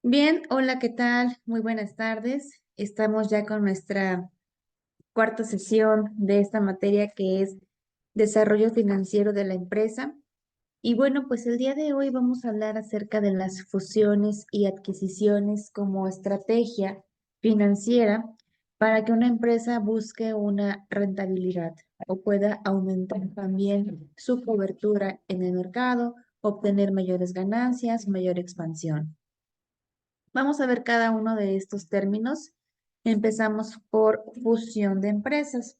Bien, hola, ¿qué tal? Muy buenas tardes. Estamos ya con nuestra cuarta sesión de esta materia que es desarrollo financiero de la empresa. Y bueno, pues el día de hoy vamos a hablar acerca de las fusiones y adquisiciones como estrategia financiera para que una empresa busque una rentabilidad o pueda aumentar también su cobertura en el mercado, obtener mayores ganancias, mayor expansión. Vamos a ver cada uno de estos términos. Empezamos por fusión de empresas.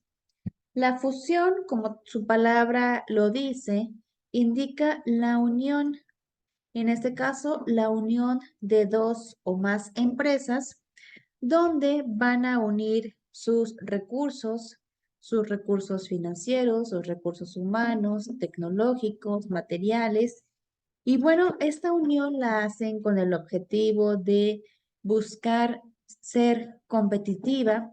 La fusión, como su palabra lo dice, indica la unión, en este caso, la unión de dos o más empresas, donde van a unir sus recursos financieros, sus recursos humanos, tecnológicos, materiales, y bueno, esta unión la hacen con el objetivo de buscar ser competitiva,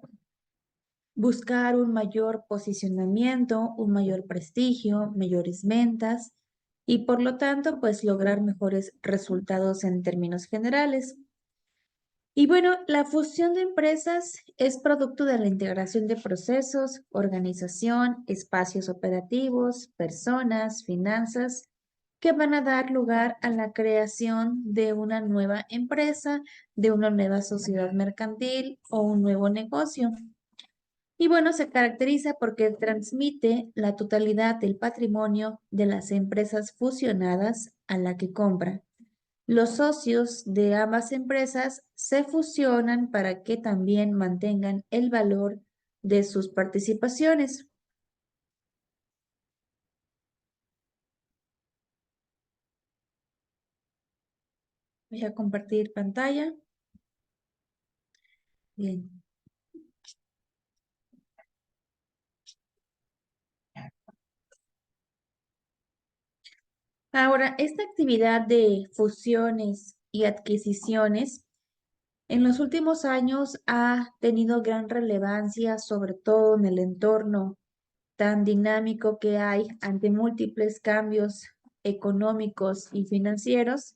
buscar un mayor posicionamiento, un mayor prestigio, mayores ventas y por lo tanto, pues lograr mejores resultados en términos generales. Y bueno, la fusión de empresas es producto de la integración de procesos, organización, espacios operativos, personas, finanzas, que van a dar lugar a la creación de una nueva empresa, de una nueva sociedad mercantil o un nuevo negocio. Y bueno, se caracteriza porque transmite la totalidad del patrimonio de las empresas fusionadas a la que compra. Los socios de ambas empresas se fusionan para que también mantengan el valor de sus participaciones. Voy a compartir pantalla. Bien. Ahora, esta actividad de fusiones y adquisiciones en los últimos años ha tenido gran relevancia, sobre todo en el entorno tan dinámico que hay ante múltiples cambios económicos y financieros.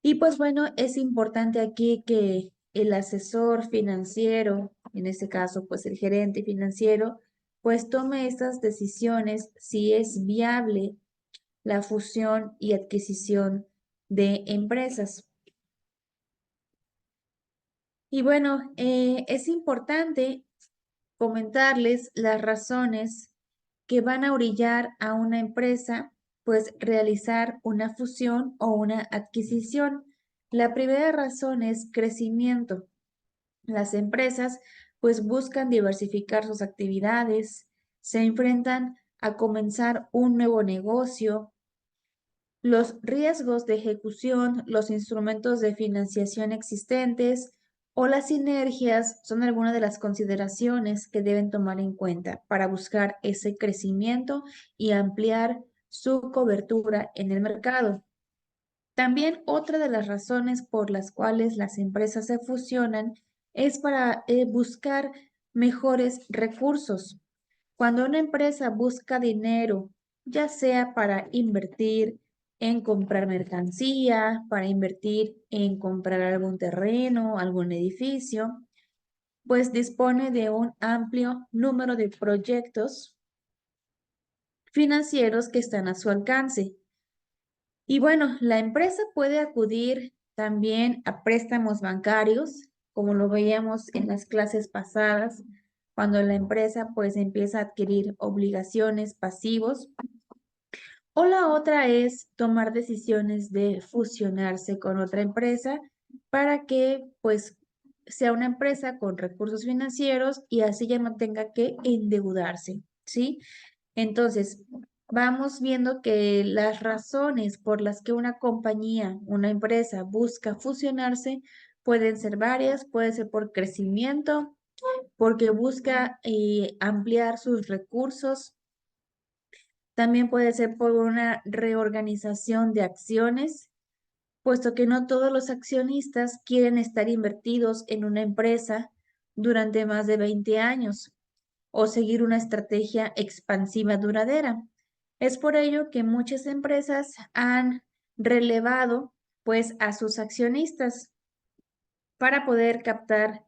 Y pues bueno, es importante aquí que el asesor financiero, en este caso pues el gerente financiero, pues tome estas decisiones si es viable la fusión y adquisición de empresas. Y bueno, es importante comentarles las razones que van a orillar a una empresa, pues realizar una fusión o una adquisición. La primera razón es crecimiento. Las empresas pues buscan diversificar sus actividades, se enfrentan a comenzar un nuevo negocio. Los riesgos de ejecución, los instrumentos de financiación existentes o las sinergias son algunas de las consideraciones que deben tomar en cuenta para buscar ese crecimiento y ampliar su cobertura en el mercado. También otra de las razones por las cuales las empresas se fusionan es para buscar mejores recursos. Cuando una empresa busca dinero, ya sea para invertir en comprar mercancía, para invertir en comprar algún terreno, algún edificio, pues dispone de un amplio número de proyectos financieros que están a su alcance. Y bueno, la empresa puede acudir también a préstamos bancarios, como lo veíamos en las clases pasadas, cuando la empresa pues empieza a adquirir obligaciones pasivos. O la otra es tomar decisiones de fusionarse con otra empresa para que pues sea una empresa con recursos financieros y así ya no tenga que endeudarse, ¿sí? Entonces, vamos viendo que las razones por las que una compañía, una empresa busca fusionarse pueden ser varias, puede ser por crecimiento, porque busca ampliar sus recursos, también puede ser por una reorganización de acciones, puesto que no todos los accionistas quieren estar invertidos en una empresa durante más de 20 años o seguir una estrategia expansiva duradera. Es por ello que muchas empresas han relevado pues a sus accionistas. para poder captar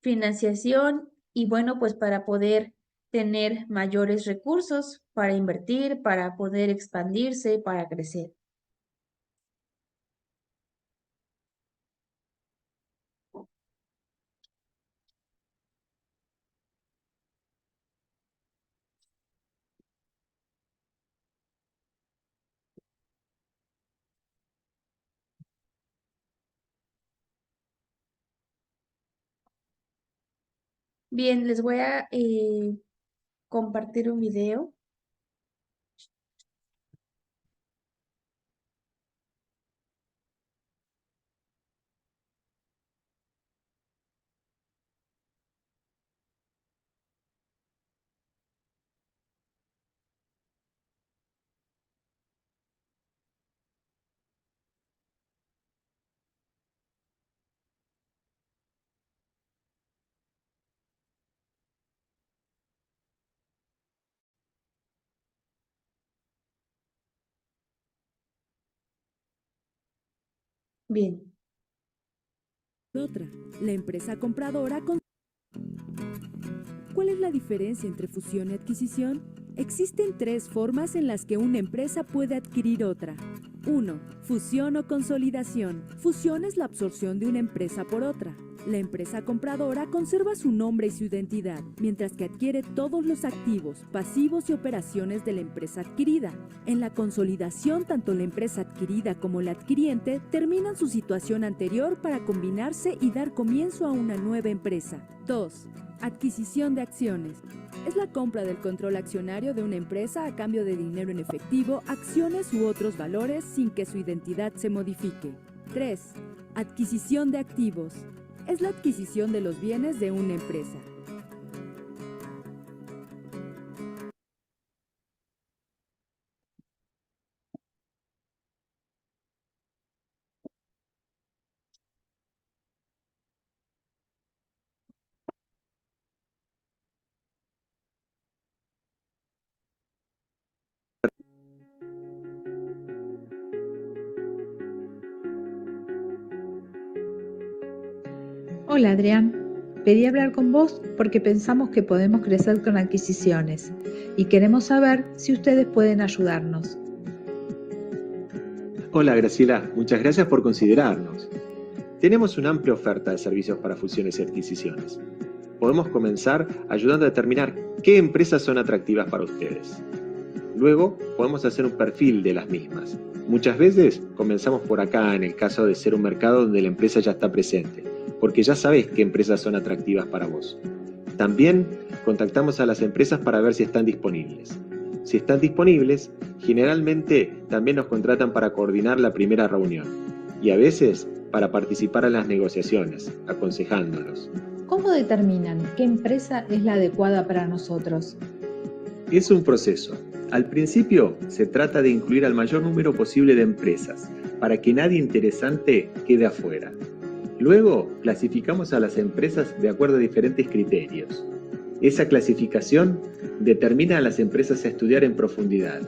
financiación y bueno, pues para poder tener mayores recursos para invertir, para poder expandirse, para crecer. Bien, les voy a compartir un video. Bien. Otra, la empresa compradora con... ¿Cuál es la diferencia entre fusión y adquisición? Existen tres formas en las que una empresa puede adquirir otra. 1. Fusión o consolidación. Fusión es la absorción de una empresa por otra. La empresa compradora conserva su nombre y su identidad, mientras que adquiere todos los activos, pasivos y operaciones de la empresa adquirida. En la consolidación, tanto la empresa adquirida como la adquiriente terminan su situación anterior para combinarse y dar comienzo a una nueva empresa. 2. Adquisición de acciones. Es la compra del control accionario de una empresa a cambio de dinero en efectivo, acciones u otros valores sin que su identidad se modifique. 3. Adquisición de activos. Es la adquisición de los bienes de una empresa. Hola Adrián, pedí hablar con vos porque pensamos que podemos crecer con adquisiciones y queremos saber si ustedes pueden ayudarnos. Hola Graciela, muchas gracias por considerarnos. Tenemos una amplia oferta de servicios para fusiones y adquisiciones. Podemos comenzar ayudando a determinar qué empresas son atractivas para ustedes. Luego podemos hacer un perfil de las mismas. Muchas veces comenzamos por acá en el caso de ser un mercado donde la empresa ya está presente, porque ya sabes qué empresas son atractivas para vos. También contactamos a las empresas para ver si están disponibles. Si están disponibles, generalmente también nos contratan para coordinar la primera reunión y a veces para participar en las negociaciones, aconsejándolos. ¿Cómo determinan qué empresa es la adecuada para nosotros? Es un proceso. Al principio se trata de incluir al mayor número posible de empresas para que nadie interesante quede afuera. Luego clasificamos a las empresas de acuerdo a diferentes criterios. Esa clasificación determina a las empresas a estudiar en profundidad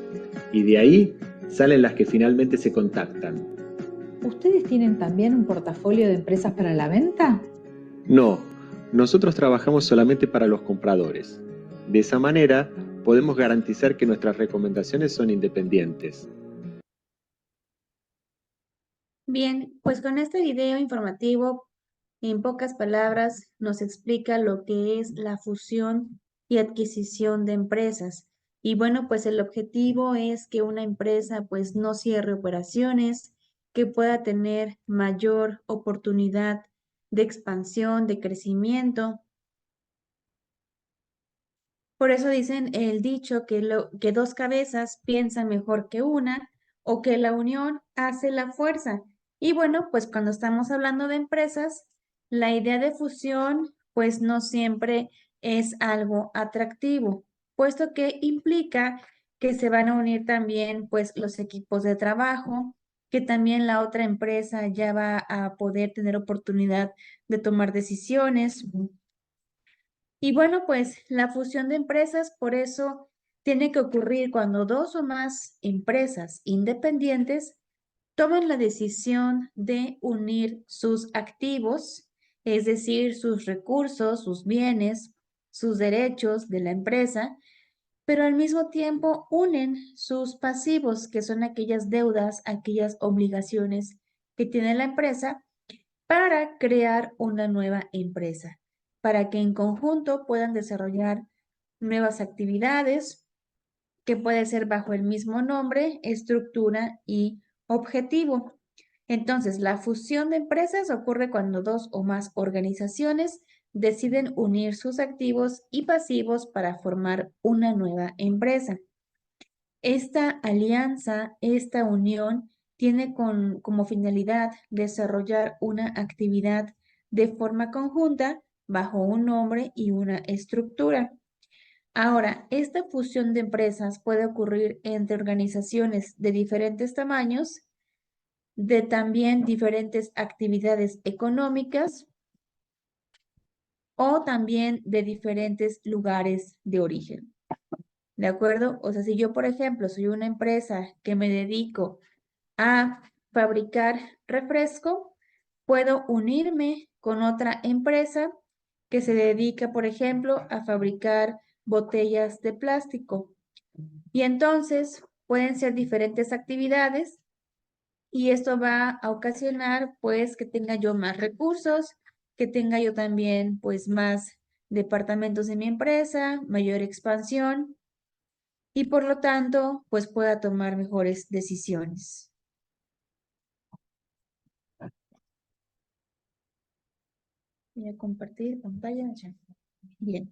y de ahí salen las que finalmente se contactan. ¿Ustedes tienen también un portafolio de empresas para la venta? No, nosotros trabajamos solamente para los compradores. De esa manera podemos garantizar que nuestras recomendaciones son independientes. Bien, pues con este video informativo, en pocas palabras, nos explica lo que es la fusión y adquisición de empresas. Y bueno, pues el objetivo es que una empresa pues no cierre operaciones, que pueda tener mayor oportunidad de expansión, de crecimiento. Por eso dicen el dicho que dos cabezas piensan mejor que una o que la unión hace la fuerza. Y bueno, pues cuando estamos hablando de empresas, la idea de fusión pues no siempre es algo atractivo, puesto que implica que se van a unir también pues los equipos de trabajo, que también la otra empresa ya va a poder tener oportunidad de tomar decisiones. Y bueno, pues la fusión de empresas, por eso tiene que ocurrir cuando dos o más empresas independientes toman la decisión de unir sus activos, es decir, sus recursos, sus bienes, sus derechos de la empresa, pero al mismo tiempo unen sus pasivos, que son aquellas deudas, aquellas obligaciones que tiene la empresa, para crear una nueva empresa, para que en conjunto puedan desarrollar nuevas actividades, que puede ser bajo el mismo nombre, estructura y objetivo. Entonces, la fusión de empresas ocurre cuando dos o más organizaciones deciden unir sus activos y pasivos para formar una nueva empresa. Esta alianza, esta unión, tiene como finalidad desarrollar una actividad de forma conjunta bajo un nombre y una estructura. Ahora, esta fusión de empresas puede ocurrir entre organizaciones de diferentes tamaños, de también diferentes actividades económicas o también de diferentes lugares de origen. ¿De acuerdo? O sea, si yo, por ejemplo, soy una empresa que me dedico a fabricar refresco, puedo unirme con otra empresa que se dedica, por ejemplo, a fabricar botellas de plástico. Y entonces pueden ser diferentes actividades y esto va a ocasionar pues que tenga yo más recursos, que tenga yo también pues más departamentos de mi empresa, mayor expansión y por lo tanto pues pueda tomar mejores decisiones. Voy a compartir pantalla ya. Bien.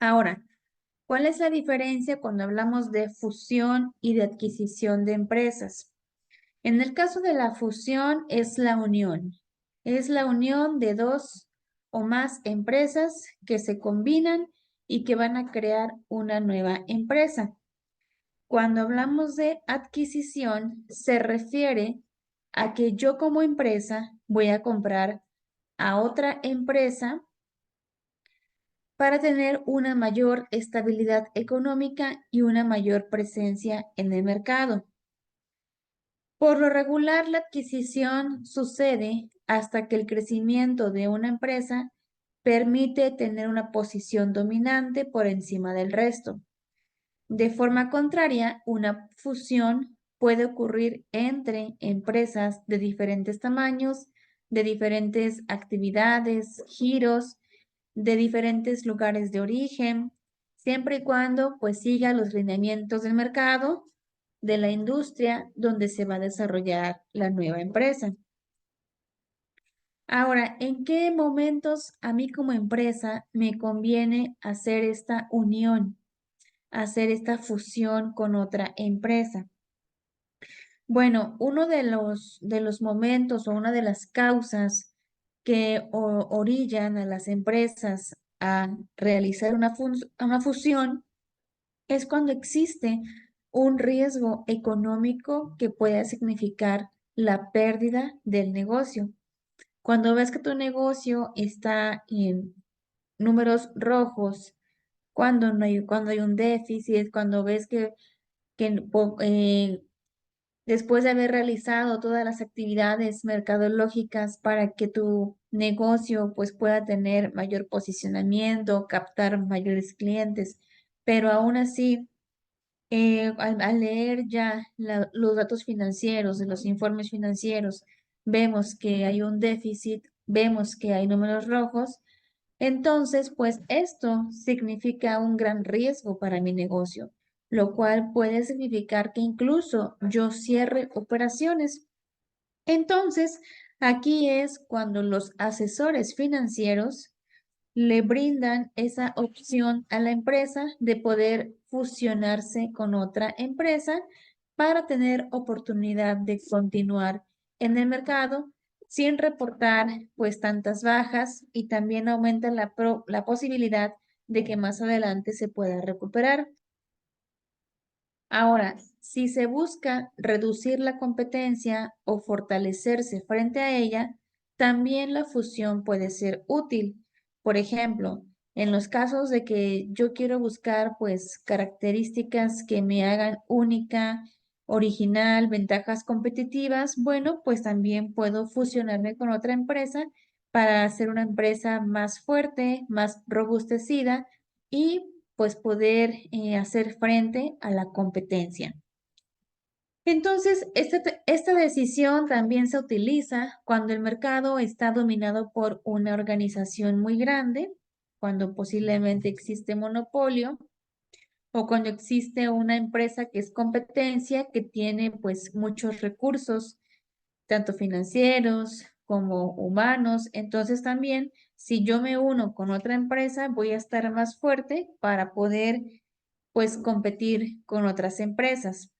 Ahora, ¿cuál es la diferencia cuando hablamos de fusión y de adquisición de empresas? En el caso de la fusión es la unión. Es la unión de dos o más empresas que se combinan y que van a crear una nueva empresa. Cuando hablamos de adquisición, se refiere a que yo como empresa voy a comprar a otra empresa para tener una mayor estabilidad económica y una mayor presencia en el mercado. Por lo regular, la adquisición sucede hasta que el crecimiento de una empresa permite tener una posición dominante por encima del resto. De forma contraria, una fusión puede ocurrir entre empresas de diferentes tamaños, de diferentes actividades, giros, de diferentes lugares de origen, siempre y cuando pues siga los lineamientos del mercado, de la industria donde se va a desarrollar la nueva empresa. Ahora, ¿en qué momentos a mí como empresa me conviene hacer esta unión, hacer esta fusión con otra empresa? Bueno, uno de los momentos o una de las causas que orillan a las empresas a realizar una fusión es cuando existe un riesgo económico que pueda significar la pérdida del negocio. Cuando ves que tu negocio está en números rojos, cuando hay un déficit, cuando ves que después de haber realizado todas las actividades mercadológicas para que tu negocio pues pueda tener mayor posicionamiento, captar mayores clientes, pero aún así al leer ya los datos financieros, de los informes financieros, vemos que hay un déficit, vemos que hay números rojos, entonces, pues esto significa un gran riesgo para mi negocio, lo cual puede significar que incluso yo cierre operaciones. Entonces, aquí es cuando los asesores financieros le brindan esa opción a la empresa de poder fusionarse con otra empresa para tener oportunidad de continuar en el mercado sin reportar pues tantas bajas y también aumenta la posibilidad de que más adelante se pueda recuperar. Ahora, si se busca reducir la competencia o fortalecerse frente a ella, también la fusión puede ser útil. Por ejemplo, En los casos de que yo quiero buscar pues características que me hagan única, original, ventajas competitivas, bueno, pues también puedo fusionarme con otra empresa para hacer una empresa más fuerte, más robustecida y pues poder hacer frente a la competencia. Entonces, esta decisión también se utiliza cuando el mercado está dominado por una organización muy grande, cuando posiblemente existe monopolio o cuando existe una empresa que es competencia, que tiene pues muchos recursos, tanto financieros como humanos. Entonces también, si yo me uno con otra empresa, voy a estar más fuerte para poder pues competir con otras empresas.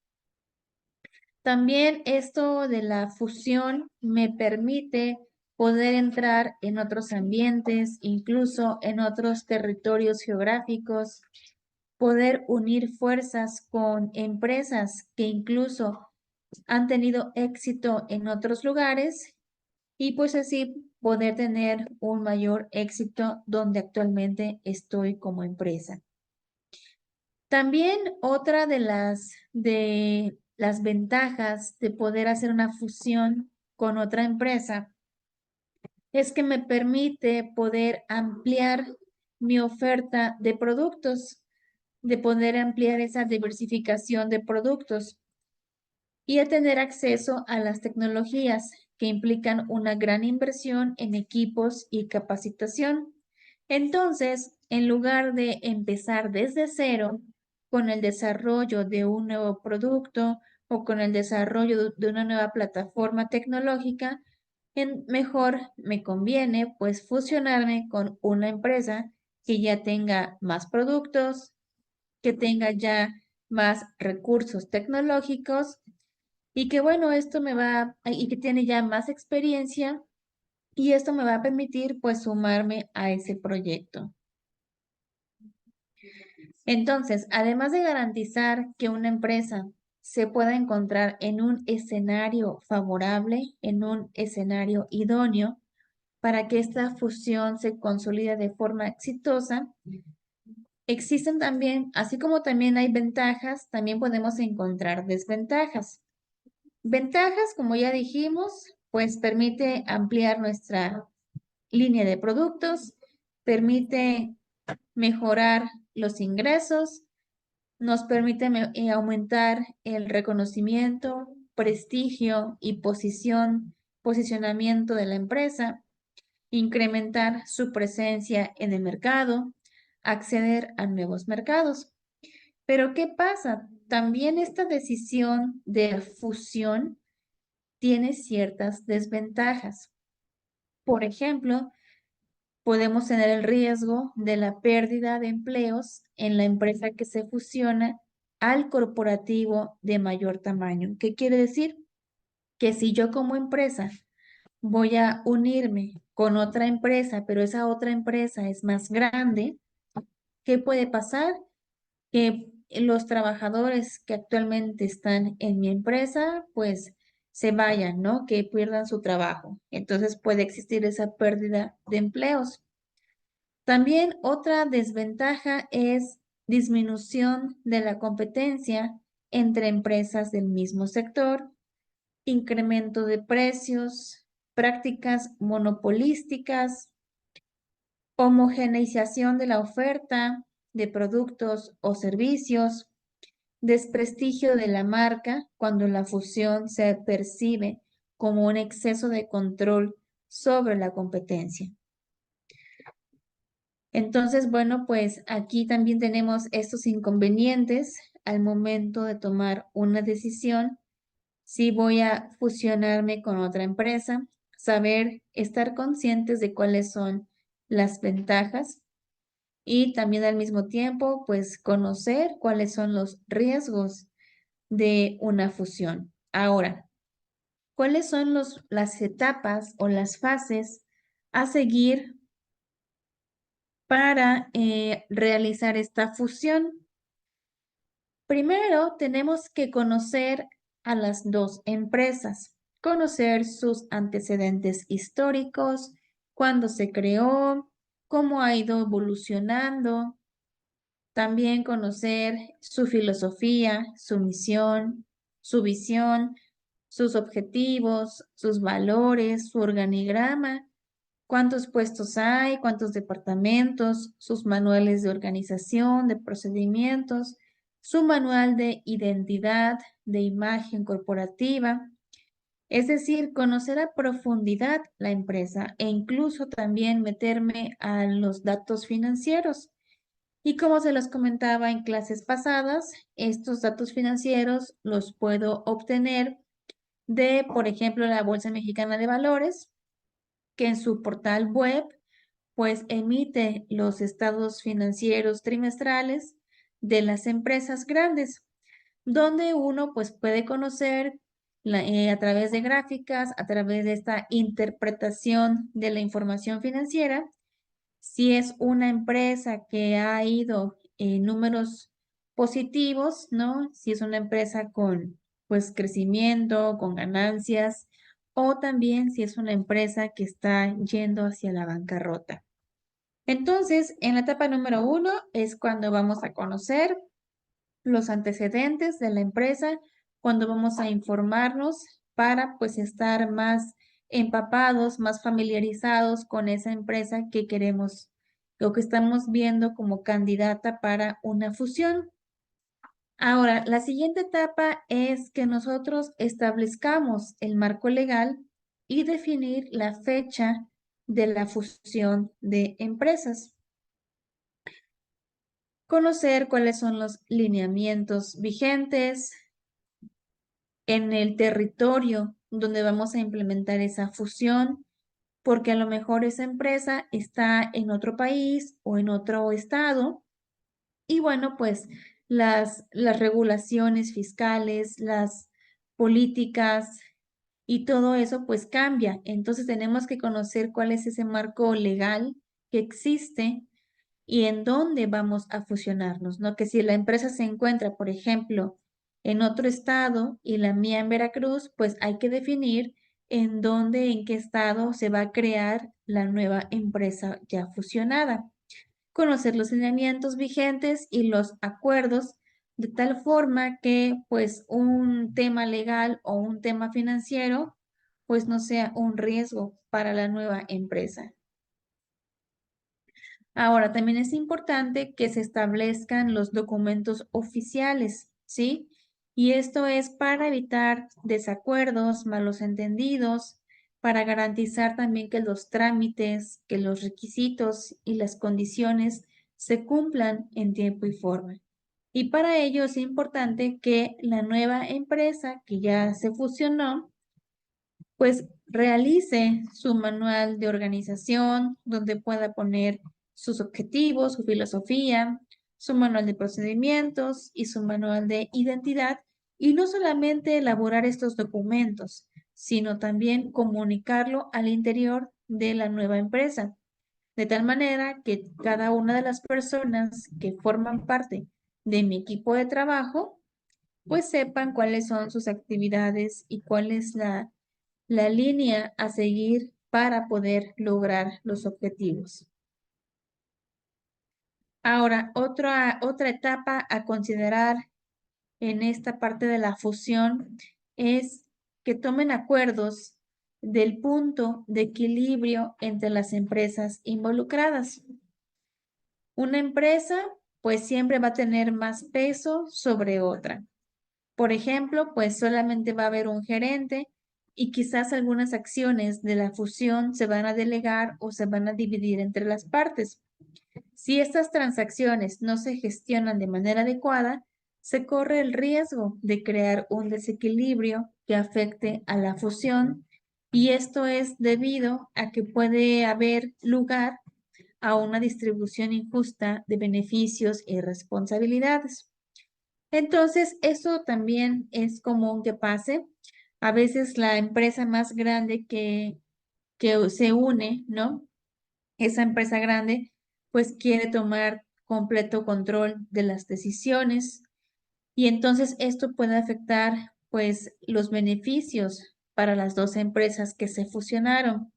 También esto de la fusión me permite poder entrar en otros ambientes, incluso en otros territorios geográficos, poder unir fuerzas con empresas que incluso han tenido éxito en otros lugares y pues así poder tener un mayor éxito donde actualmente estoy como empresa. También otra de las ventajas de poder hacer una fusión con otra empresa es que me permite poder ampliar mi oferta de productos, de poder ampliar esa diversificación de productos y a tener acceso a las tecnologías que implican una gran inversión en equipos y capacitación. Entonces, en lugar de empezar desde cero con el desarrollo de un nuevo producto o con el desarrollo de una nueva plataforma tecnológica, mejor me conviene pues fusionarme con una empresa que ya tenga más productos, que tenga ya más recursos tecnológicos y que bueno, y que tiene ya más experiencia y esto me va a permitir pues sumarme a ese proyecto. Entonces, además de garantizar que una empresa se pueda encontrar en un escenario favorable, en un escenario idóneo, para que esta fusión se consolide de forma exitosa, existen también, así como también hay ventajas, también podemos encontrar desventajas. Ventajas, como ya dijimos, pues permite ampliar nuestra línea de productos, permite mejorar los ingresos, nos permite aumentar el reconocimiento, prestigio y posicionamiento de la empresa, incrementar su presencia en el mercado, acceder a nuevos mercados. Pero ¿qué pasa? También esta decisión de fusión tiene ciertas desventajas. Por ejemplo, podemos tener el riesgo de la pérdida de empleos en la empresa que se fusiona al corporativo de mayor tamaño. ¿Qué quiere decir? Que si yo como empresa voy a unirme con otra empresa, pero esa otra empresa es más grande, ¿qué puede pasar? Que los trabajadores que actualmente están en mi empresa, pues se vayan, ¿no? Que pierdan su trabajo. Entonces puede existir esa pérdida de empleos. También otra desventaja es disminución de la competencia entre empresas del mismo sector, incremento de precios, prácticas monopolísticas, homogeneización de la oferta de productos o servicios, desprestigio de la marca cuando la fusión se percibe como un exceso de control sobre la competencia. Entonces, bueno, pues aquí también tenemos estos inconvenientes al momento de tomar una decisión. Si voy a fusionarme con otra empresa, estar conscientes de cuáles son las ventajas y también al mismo tiempo, pues conocer cuáles son los riesgos de una fusión. Ahora, ¿cuáles son las etapas o las fases a seguir para realizar esta fusión? Primero, tenemos que conocer a las dos empresas, conocer sus antecedentes históricos, cuándo se creó, cómo ha ido evolucionando, también conocer su filosofía, su misión, su visión, sus objetivos, sus valores, su organigrama, cuántos puestos hay, cuántos departamentos, sus manuales de organización, de procedimientos, su manual de identidad, de imagen corporativa. Es decir, conocer a profundidad la empresa e incluso también meterme a los datos financieros. Y como se los comentaba en clases pasadas, estos datos financieros los puedo obtener de, por ejemplo, la Bolsa Mexicana de Valores, que en su portal web, pues emite los estados financieros trimestrales de las empresas grandes, donde uno pues puede conocer a través de gráficas, a través de esta interpretación de la información financiera, si es una empresa que ha ido en números positivos, ¿no? Si es una empresa con, pues, crecimiento, con ganancias, o también si es una empresa que está yendo hacia la bancarrota. Entonces, en la etapa número 1 es cuando vamos a conocer los antecedentes de la empresa, cuando vamos a informarnos para pues estar más empapados, más familiarizados con esa empresa que queremos o que estamos viendo como candidata para una fusión. Ahora, la siguiente etapa es que nosotros establezcamos el marco legal y definir la fecha de la fusión de empresas. Conocer cuáles son los lineamientos vigentes en el territorio donde vamos a implementar esa fusión, porque a lo mejor esa empresa está en otro país o en otro estado. Y bueno, pues las regulaciones fiscales, las políticas y todo eso pues cambia. Entonces tenemos que conocer cuál es ese marco legal que existe y en dónde vamos a fusionarnos, ¿no? Que si la empresa se encuentra, por ejemplo, en otro estado y la mía en Veracruz, pues hay que definir en dónde, en qué estado se va a crear la nueva empresa ya fusionada. Conocer los lineamientos vigentes y los acuerdos de tal forma que pues un tema legal o un tema financiero pues no sea un riesgo para la nueva empresa. Ahora, también es importante que se establezcan los documentos oficiales, ¿sí? Y esto es para evitar desacuerdos, malos entendidos, para garantizar también que los trámites, que los requisitos y las condiciones se cumplan en tiempo y forma. Y para ello es importante que la nueva empresa que ya se fusionó, pues realice su manual de organización, donde pueda poner sus objetivos, su filosofía, su manual de procedimientos y su manual de identidad, y no solamente elaborar estos documentos, sino también comunicarlo al interior de la nueva empresa, de tal manera que cada una de las personas que forman parte de mi equipo de trabajo, pues sepan cuáles son sus actividades y cuál es la línea a seguir para poder lograr los objetivos. Ahora, otra etapa a considerar en esta parte de la fusión es que tomen acuerdos del punto de equilibrio entre las empresas involucradas. Una empresa pues siempre va a tener más peso sobre otra. Por ejemplo, pues solamente va a haber un gerente y quizás algunas acciones de la fusión se van a delegar o se van a dividir entre las partes. Si estas transacciones no se gestionan de manera adecuada, se corre el riesgo de crear un desequilibrio que afecte a la fusión, y esto es debido a que puede haber lugar a una distribución injusta de beneficios y responsabilidades. Entonces, eso también es común que pase. A veces la empresa más grande que se une, ¿no? Esa empresa grande, pues quiere tomar completo control de las decisiones, y entonces esto puede afectar, pues, los beneficios para las dos empresas que se fusionaron.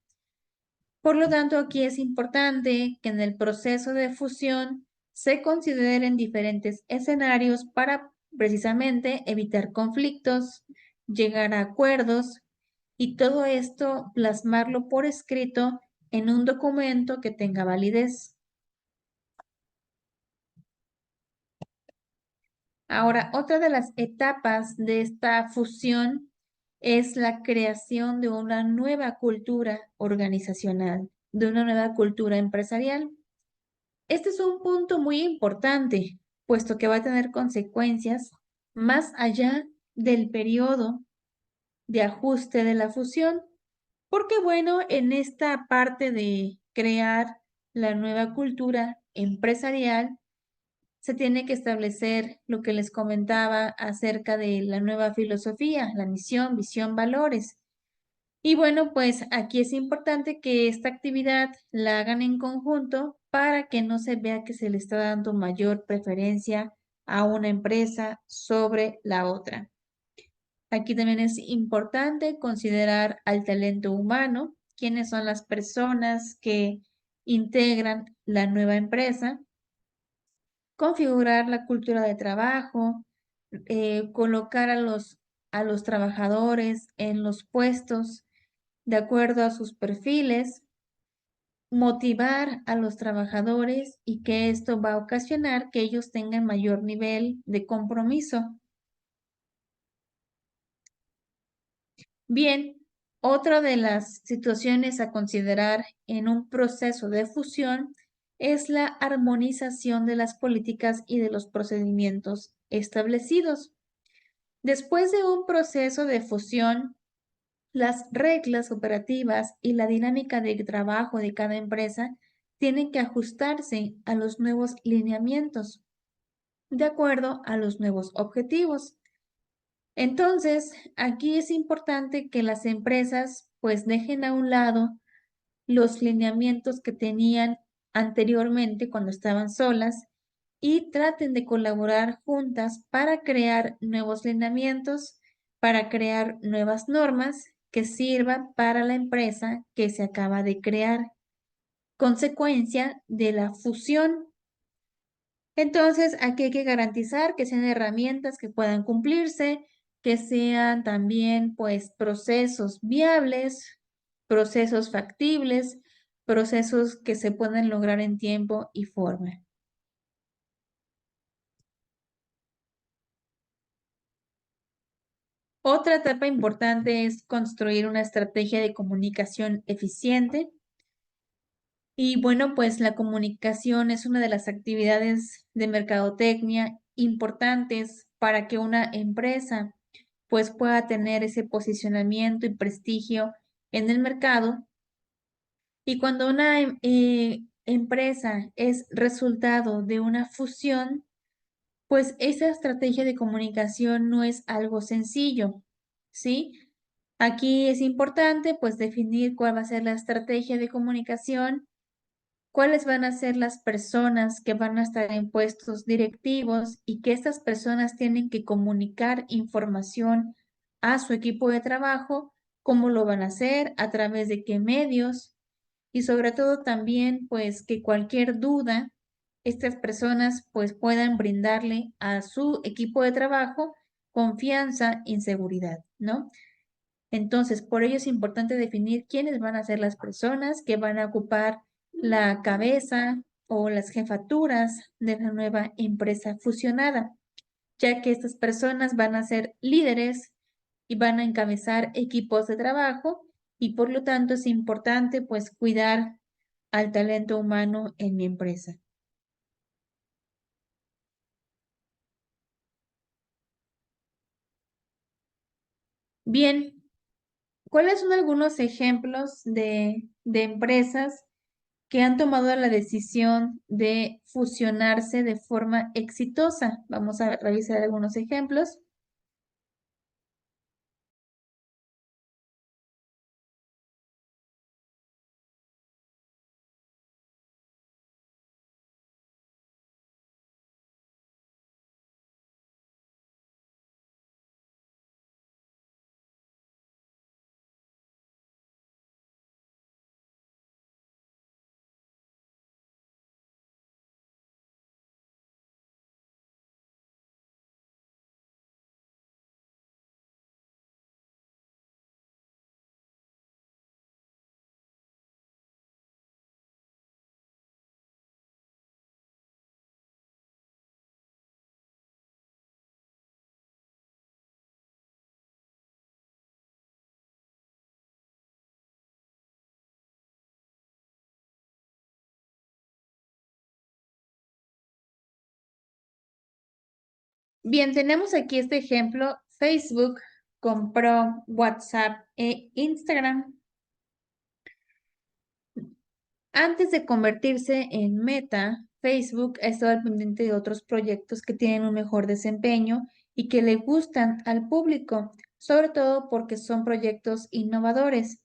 Por lo tanto, aquí es importante que en el proceso de fusión se consideren diferentes escenarios para precisamente evitar conflictos, llegar a acuerdos y todo esto plasmarlo por escrito en un documento que tenga validez. Ahora, otra de las etapas de esta fusión es la creación de una nueva cultura organizacional, de una nueva cultura empresarial. Este es un punto muy importante, puesto que va a tener consecuencias más allá del periodo de ajuste de la fusión, porque bueno, en esta parte de crear la nueva cultura empresarial, se tiene que establecer lo que les comentaba acerca de la nueva filosofía, la misión, visión, valores. Y bueno, pues aquí es importante que esta actividad la hagan en conjunto para que no se vea que se le está dando mayor preferencia a una empresa sobre la otra. Aquí también es importante considerar al talento humano, quiénes son las personas que integran la nueva empresa, configurar la cultura de trabajo, colocar a los trabajadores en los puestos de acuerdo a sus perfiles, motivar a los trabajadores y que esto va a ocasionar que ellos tengan mayor nivel de compromiso. Bien, otra de las situaciones a considerar en un proceso de fusión es la armonización de las políticas y de los procedimientos establecidos. Después de un proceso de fusión, las reglas operativas y la dinámica de trabajo de cada empresa tienen que ajustarse a los nuevos lineamientos, de acuerdo a los nuevos objetivos. Entonces, aquí es importante que las empresas pues dejen a un lado los lineamientos que tenían anteriormente cuando estaban solas y traten de colaborar juntas para crear nuevos lineamientos, para crear nuevas normas que sirvan para la empresa que se acaba de crear, consecuencia de la fusión. Entonces, aquí hay que garantizar que sean herramientas que puedan cumplirse, que sean también pues procesos viables, procesos factibles, procesos que se puedan lograr en tiempo y forma. Otra etapa importante es construir una estrategia de comunicación eficiente. Y bueno, pues la comunicación es una de las actividades de mercadotecnia importantes para que una empresa pues pueda tener ese posicionamiento y prestigio en el mercado. Y cuando una empresa es resultado de una fusión, pues esa estrategia de comunicación no es algo sencillo, ¿sí? Aquí es importante pues definir cuál va a ser la estrategia de comunicación, cuáles van a ser las personas que van a estar en puestos directivos y que estas personas tienen que comunicar información a su equipo de trabajo, cómo lo van a hacer, a través de qué medios y sobre todo también pues que cualquier duda, estas personas pues puedan brindarle a su equipo de trabajo confianza y seguridad, ¿no? Entonces, por ello es importante definir quiénes van a ser las personas que van a ocupar la cabeza o las jefaturas de la nueva empresa fusionada, ya que estas personas van a ser líderes y van a encabezar equipos de trabajo y por lo tanto es importante pues cuidar al talento humano en mi empresa. Bien, ¿cuáles son algunos ejemplos de empresas que han tomado la decisión de fusionarse de forma exitosa? Vamos a revisar algunos ejemplos. Bien, tenemos aquí este ejemplo. Facebook compró WhatsApp e Instagram. Antes de convertirse en Meta, Facebook ha estado al pendiente de otros proyectos que tienen un mejor desempeño y que le gustan al público, sobre todo porque son proyectos innovadores.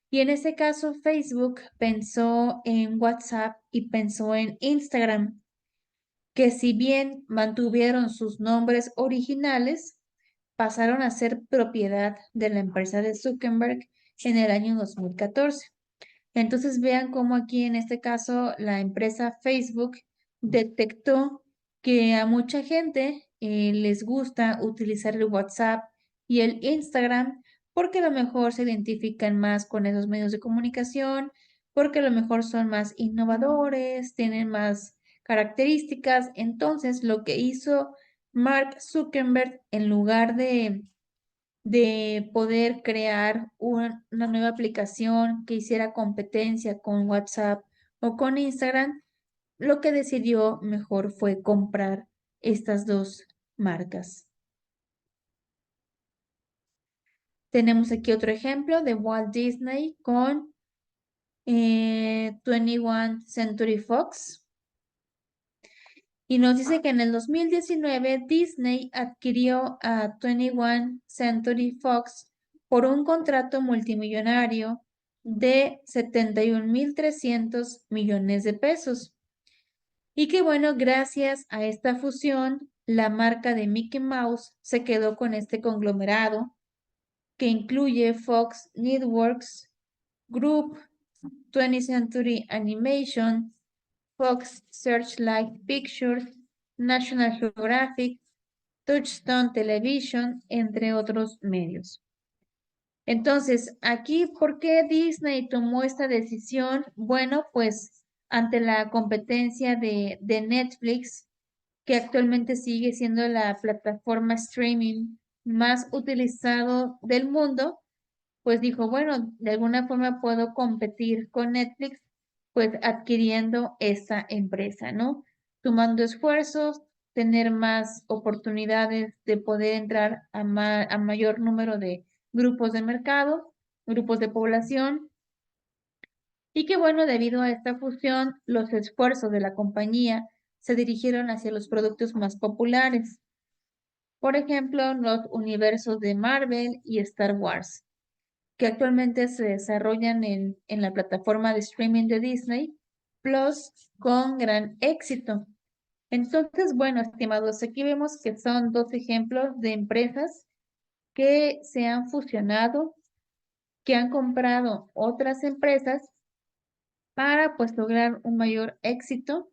Y en este caso, Facebook pensó en WhatsApp y pensó en Instagram, que si bien mantuvieron sus nombres originales, pasaron a ser propiedad de la empresa de Zuckerberg en el año 2014. Entonces vean cómo aquí en este caso la empresa Facebook detectó que a mucha gente les gusta utilizar el WhatsApp y el Instagram porque a lo mejor se identifican más con esos medios de comunicación, porque a lo mejor son más innovadores, tienen más características. Entonces lo que hizo Mark Zuckerberg en lugar de poder crear una nueva aplicación que hiciera competencia con WhatsApp o con Instagram, lo que decidió mejor fue comprar estas dos marcas. Tenemos aquí otro ejemplo de Walt Disney con 21 Century Fox. Y nos dice que en el 2019 Disney adquirió a 21 Century Fox por un contrato multimillonario de 71.300 millones de pesos. Y que bueno, gracias a esta fusión, la marca de Mickey Mouse se quedó con este conglomerado que incluye Fox Networks Group, 20th Century Animation, Fox Searchlight Pictures, National Geographic, Touchstone Television, entre otros medios. Entonces, aquí, ¿por qué Disney tomó esta decisión? Bueno, pues ante la competencia de Netflix, que actualmente sigue siendo la plataforma streaming más utilizado del mundo, pues dijo, bueno, de alguna forma puedo competir con Netflix, pues adquiriendo esta empresa, ¿no? Sumando esfuerzos, tener más oportunidades de poder entrar a mayor número de grupos de mercado, grupos de población, y que bueno, debido a esta fusión, los esfuerzos de la compañía se dirigieron hacia los productos más populares. Por ejemplo, los universos de Marvel y Star Wars, que actualmente se desarrollan en la plataforma de streaming de Disney Plus con gran éxito. Entonces, bueno, estimados, aquí vemos que son dos ejemplos de empresas que se han fusionado, que han comprado otras empresas para pues lograr un mayor éxito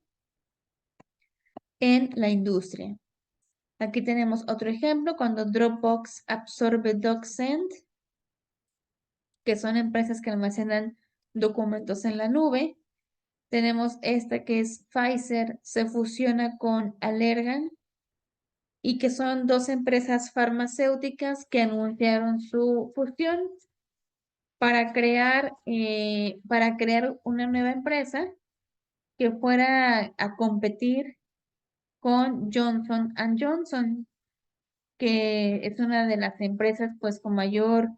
en la industria. Aquí tenemos otro ejemplo cuando Dropbox absorbe DocSend, que son empresas que almacenan documentos en la nube. Tenemos esta que es Pfizer, se fusiona con Allergan y que son dos empresas farmacéuticas que anunciaron su fusión para crear una nueva empresa que fuera a competir con Johnson Johnson, que es una de las empresas pues con mayor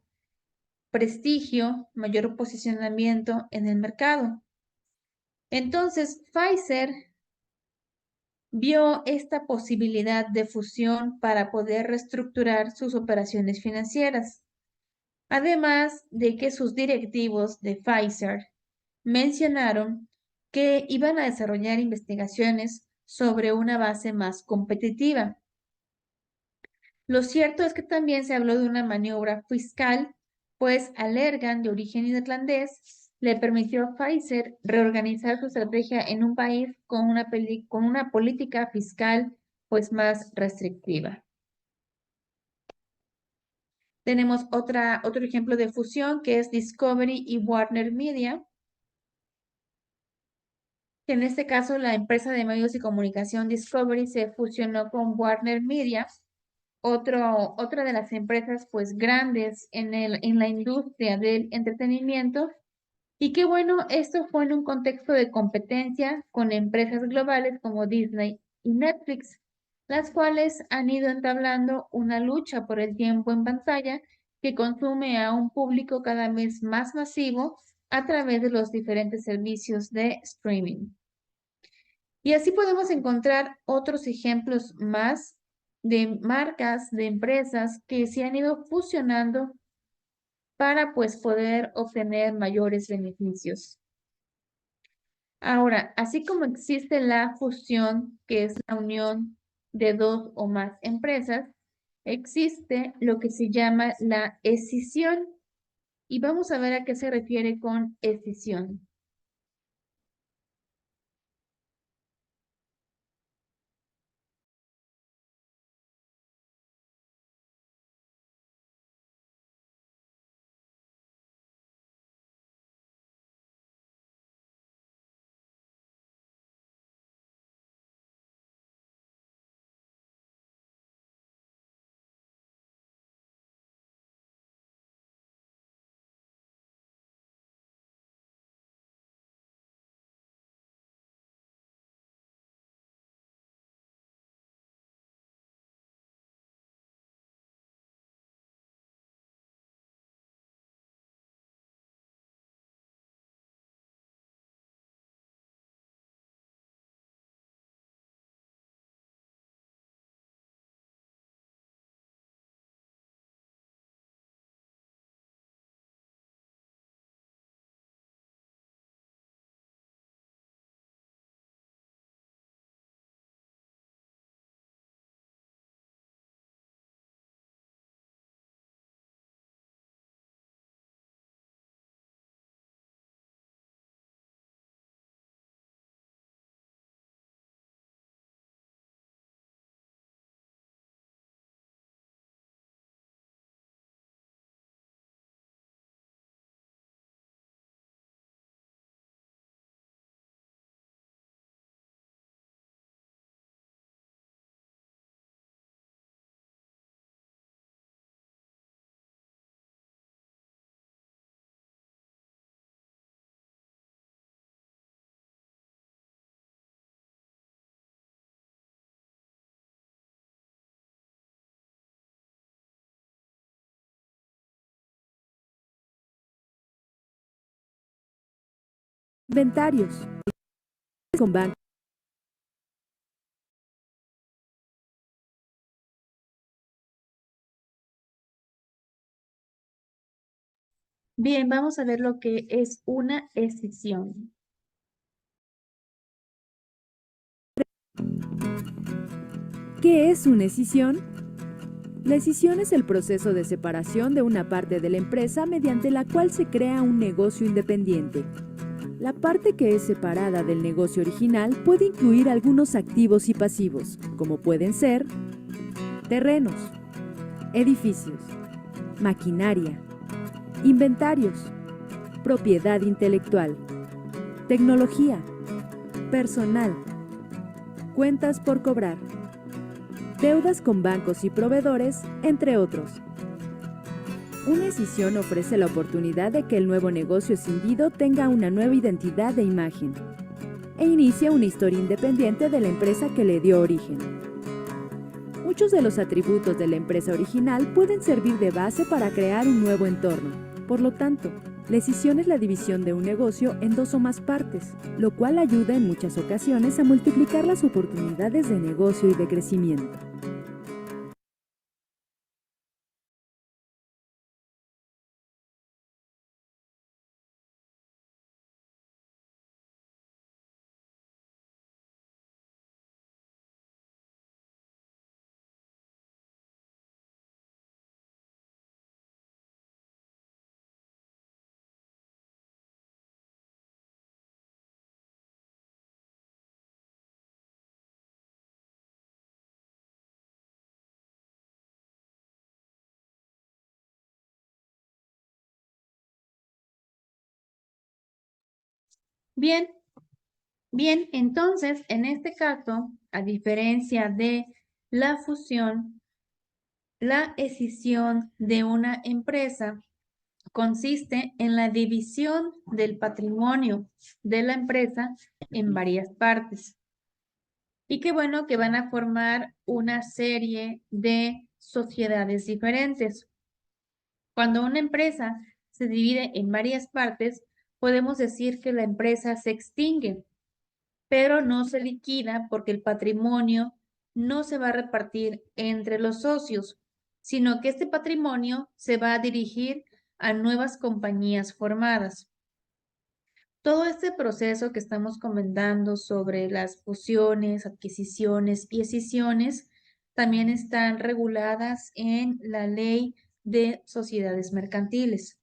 prestigio, mayor posicionamiento en el mercado. Entonces, Pfizer vio esta posibilidad de fusión para poder reestructurar sus operaciones financieras, además de que sus directivos de Pfizer mencionaron que iban a desarrollar investigaciones sobre una base más competitiva. Lo cierto es que también se habló de una maniobra fiscal, pues Allergan, de origen irlandés, le permitió a Pfizer reorganizar su estrategia en un país con una política fiscal pues más restrictiva. Tenemos otro ejemplo de fusión que es Discovery y Warner Media, que en este caso la empresa de medios de comunicación Discovery se fusionó con Warner Media, otra de las empresas pues grandes en la industria del entretenimiento. Y qué bueno, esto fue en un contexto de competencia con empresas globales como Disney y Netflix. las cuales han ido entablando una lucha por el tiempo en pantalla que consume a un público cada vez más masivo a través de los diferentes servicios de streaming. Y así podemos encontrar otros ejemplos más de marcas, de empresas que se han ido fusionando para pues poder obtener mayores beneficios. Ahora, así como existe la fusión, que es la unión de dos o más empresas, existe lo que se llama la escisión. Y vamos a ver a qué se refiere con escisión. Inventarios. Con bancos. Bien, vamos a ver lo que es una escisión. ¿Qué es una escisión? La escisión es el proceso de separación de una parte de la empresa mediante la cual se crea un negocio independiente. La parte que es separada del negocio original puede incluir algunos activos y pasivos, como pueden ser terrenos, edificios, maquinaria, inventarios, propiedad intelectual, tecnología, personal, cuentas por cobrar, deudas con bancos y proveedores, entre otros. Una escisión ofrece la oportunidad de que el nuevo negocio escindido tenga una nueva identidad e imagen, e inicia una historia independiente de la empresa que le dio origen. Muchos de los atributos de la empresa original pueden servir de base para crear un nuevo entorno. Por lo tanto, la escisión es la división de un negocio en dos o más partes, lo cual ayuda en muchas ocasiones a multiplicar las oportunidades de negocio y de crecimiento. Bien, bien, entonces, en este caso, a diferencia de la fusión, la escisión de una empresa consiste en la división del patrimonio de la empresa en varias partes. y qué bueno que van a formar una serie de sociedades diferentes. Cuando una empresa se divide en varias partes, podemos decir que la empresa se extingue, pero no se liquida porque el patrimonio no se va a repartir entre los socios, sino que este patrimonio se va a dirigir a nuevas compañías formadas. Todo este proceso que estamos comentando sobre las fusiones, adquisiciones y escisiones también están reguladas en la Ley de Sociedades Mercantiles.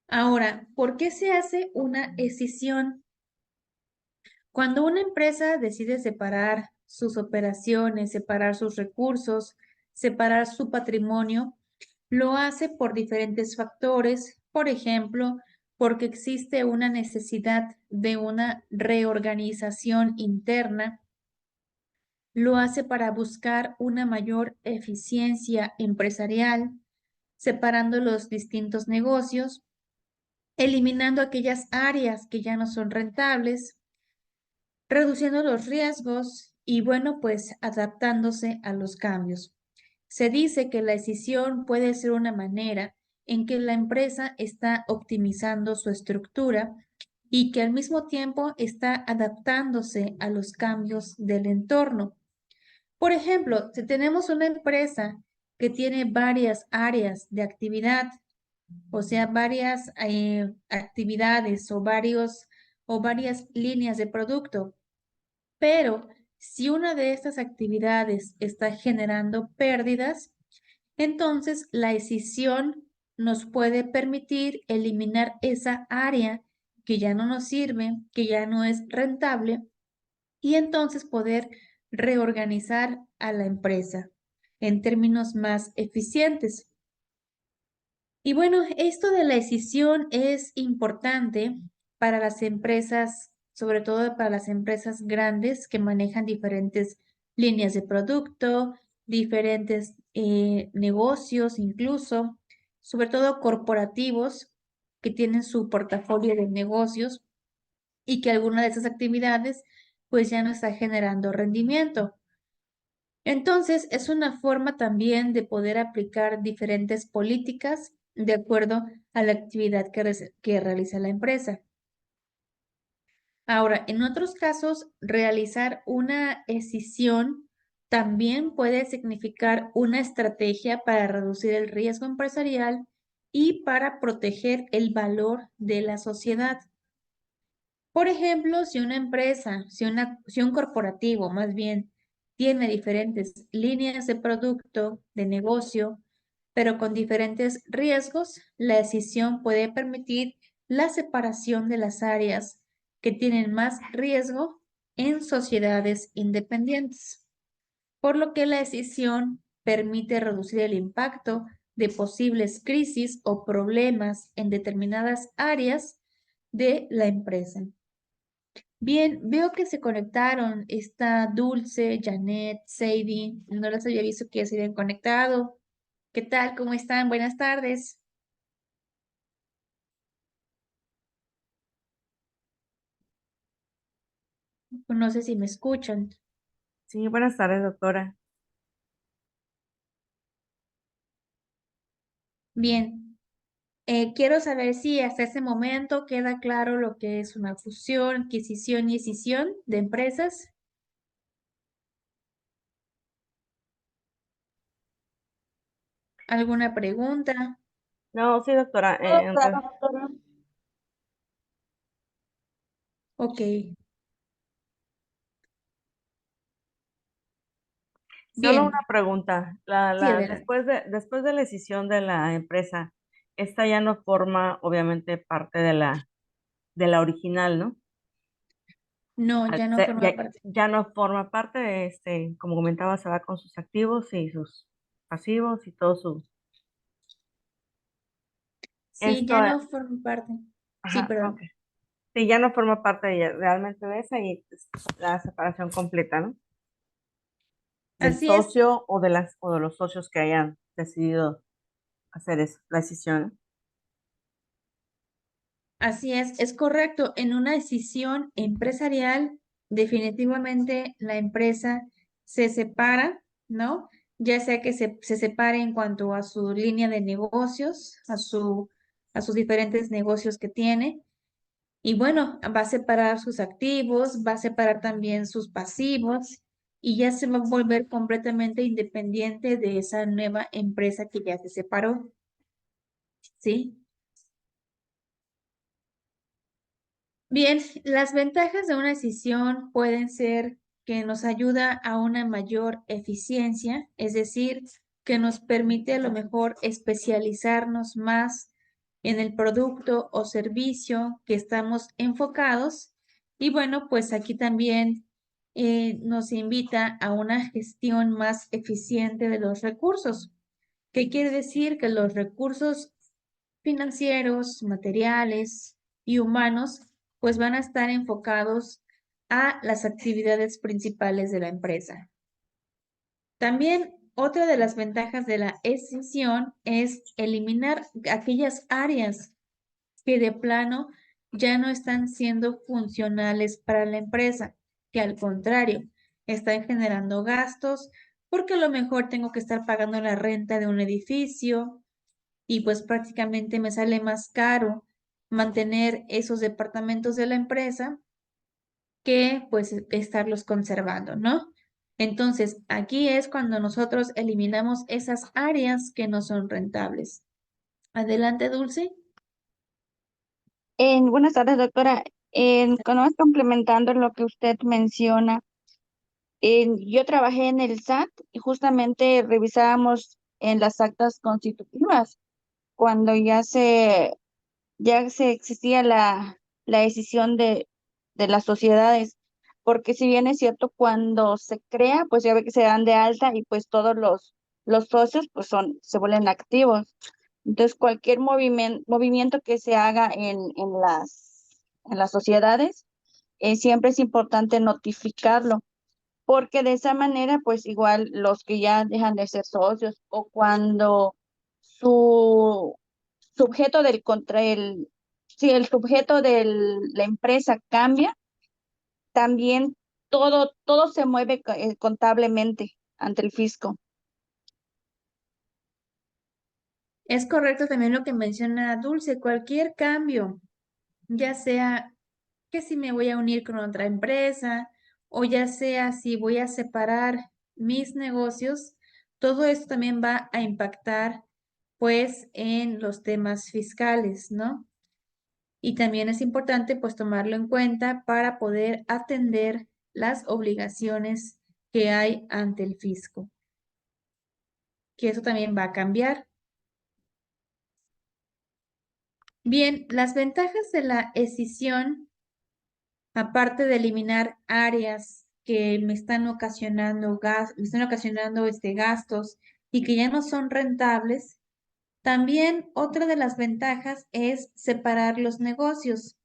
Ahora, ¿por qué se hace una escisión? Cuando una empresa decide separar sus operaciones, separar sus recursos, separar su patrimonio, lo hace por diferentes factores, por ejemplo, porque existe una necesidad de una reorganización interna, lo hace para buscar una mayor eficiencia empresarial, separando los distintos negocios, eliminando aquellas áreas que ya no son rentables, reduciendo los riesgos y bueno, pues adaptándose a los cambios. Se dice que la escisión puede ser una manera en que la empresa está optimizando su estructura y que al mismo tiempo está adaptándose a los cambios del entorno. Por ejemplo, si tenemos una empresa que tiene varias áreas de actividad, o sea, varias actividades o varias líneas de producto, pero si una de estas actividades está generando pérdidas, entonces la escisión nos puede permitir eliminar esa área que ya no nos sirve, que ya no es rentable, y entonces poder reorganizar a la empresa en términos más eficientes. Y bueno, esto de la escisión es importante para las empresas, sobre todo para las empresas grandes que manejan diferentes líneas de producto, diferentes negocios incluso, sobre todo corporativos que tienen su portafolio de negocios y que alguna de esas actividades pues ya no está generando rendimiento. Entonces, es una forma también de poder aplicar diferentes políticas de acuerdo a la actividad que realiza la empresa. Ahora, en otros casos, realizar una escisión también puede significar una estrategia para reducir el riesgo empresarial y para proteger el valor de la sociedad. Por ejemplo, si una empresa, si un corporativo más bien, tiene diferentes líneas de producto, de negocio, pero con diferentes riesgos, la decisión puede permitir la separación de las áreas que tienen más riesgo en sociedades independientes, por lo que la decisión permite reducir el impacto de posibles crisis o problemas en determinadas áreas de la empresa. Bien, veo que se conectaron. Está Dulce, Janet, Sadie. No las había visto que ya se habían conectado. ¿Qué tal? ¿Cómo están? Buenas tardes. No sé si me escuchan. Sí, buenas tardes, doctora. Bien, quiero saber si hasta ese momento queda claro lo que es una fusión, adquisición y escisión de empresas. ¿Alguna pregunta? No, sí, doctora. Ok, Solo una bien. pregunta. Sí, adelante. Después de la decisión de la empresa, esta ya no forma, obviamente, parte de la original, ¿no? No, ya no forma Ya, parte. ya no forma parte de como comentaba, se va con sus activos y sus pasivos y todo su. Sí, Esto, ya no forma parte. Sí, ajá, ok. perdón. Sí, ya no forma parte realmente de esa y es la separación completa, ¿no? Del Así es. socio o de los socios que hayan decidido hacer eso, la decisión. Así es correcto. En una decisión empresarial definitivamente la empresa se separa, ¿no? Ya sea que se separe en cuanto a su línea de negocios, a sus diferentes negocios que tiene. Y bueno, va a separar sus activos, va a separar también sus pasivos y ya se va a volver completamente independiente de esa nueva empresa que ya se separó, ¿sí? Bien, las ventajas de una decisión pueden ser que nos ayuda a una mayor eficiencia, es decir, que nos permite a lo mejor especializarnos más en el producto o servicio que estamos enfocados. Y bueno, pues aquí también nos invita a una gestión más eficiente de los recursos. ¿Qué quiere decir? Que los recursos financieros, materiales y humanos, pues van a estar enfocados a las actividades principales de la empresa. También otra de las ventajas de la escisión es eliminar aquellas áreas que de plano ya no están siendo funcionales para la empresa, que al contrario, están generando gastos porque a lo mejor tengo que estar pagando la renta de un edificio, y pues prácticamente me sale más caro mantener esos departamentos de la empresa que pues estarlos conservando, ¿no? Entonces, aquí es cuando nosotros eliminamos esas áreas que no son rentables. Adelante, Dulce. Buenas tardes, doctora. Complementando lo que usted menciona, yo trabajé en el SAT y justamente revisábamos en las actas constitutivas cuando ya se existía la decisión de las sociedades, porque si bien es cierto, cuando se crea, pues ya ve que se dan de alta y pues todos los socios pues se vuelven activos. Entonces, cualquier movimiento que se haga en las sociedades, siempre es importante notificarlo, porque de esa manera, pues igual los que ya dejan de ser socios o cuando su sujeto del contra el, si el sujeto de la empresa cambia, también todo se mueve contablemente ante el fisco. Es correcto también lo que menciona Dulce, cualquier cambio, ya sea que si me voy a unir con otra empresa o ya sea si voy a separar mis negocios, todo esto también va a impactar pues en los temas fiscales, ¿no? Y también es importante pues tomarlo en cuenta para poder atender las obligaciones que hay ante el fisco, que eso también va a cambiar. Bien, las ventajas de la escisión, aparte de eliminar áreas que me están ocasionando gastos y que ya no son rentables, también otra de las ventajas es separar los negocios.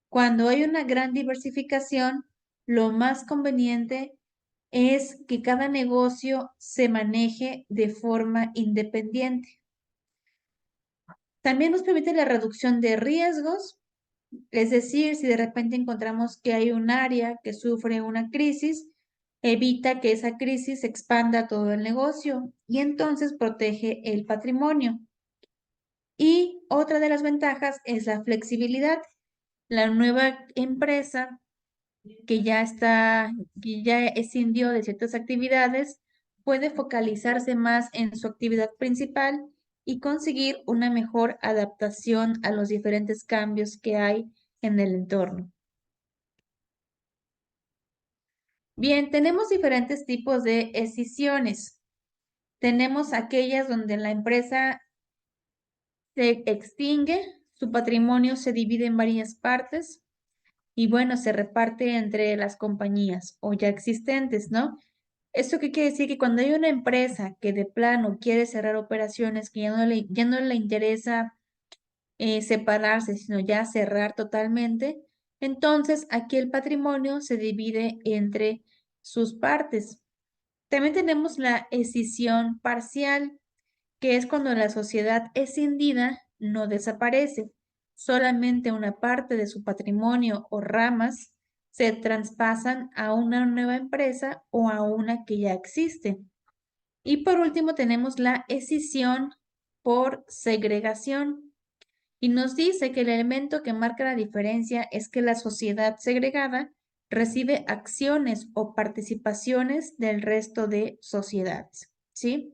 Cuando hay una gran diversificación, lo más conveniente es que cada negocio se maneje de forma independiente. También nos permite la reducción de riesgos, es decir, si de repente encontramos que hay un área que sufre una crisis, evita que esa crisis expanda a todo el negocio y entonces protege el patrimonio. Y otra de las ventajas es la flexibilidad. La nueva empresa que ya escindió de ciertas actividades, puede focalizarse más en su actividad principal y conseguir una mejor adaptación a los diferentes cambios que hay en el entorno. Bien, tenemos diferentes tipos de escisiones. Tenemos aquellas donde la empresa se extingue, su patrimonio se divide en varias partes y bueno, se reparte entre las compañías o ya existentes, ¿no? ¿Esto qué quiere decir? Que cuando hay una empresa que de plano quiere cerrar operaciones, que ya no le interesa separarse, sino ya cerrar totalmente, entonces aquí el patrimonio se divide entre sus partes. También tenemos la escisión parcial, que es cuando la sociedad escindida no desaparece, solamente una parte de su patrimonio o ramas se traspasan a una nueva empresa o a una que ya existe. Y por último tenemos la escisión por segregación. Y nos dice que el elemento que marca la diferencia es que la sociedad segregada recibe acciones o participaciones del resto de sociedades, ¿sí?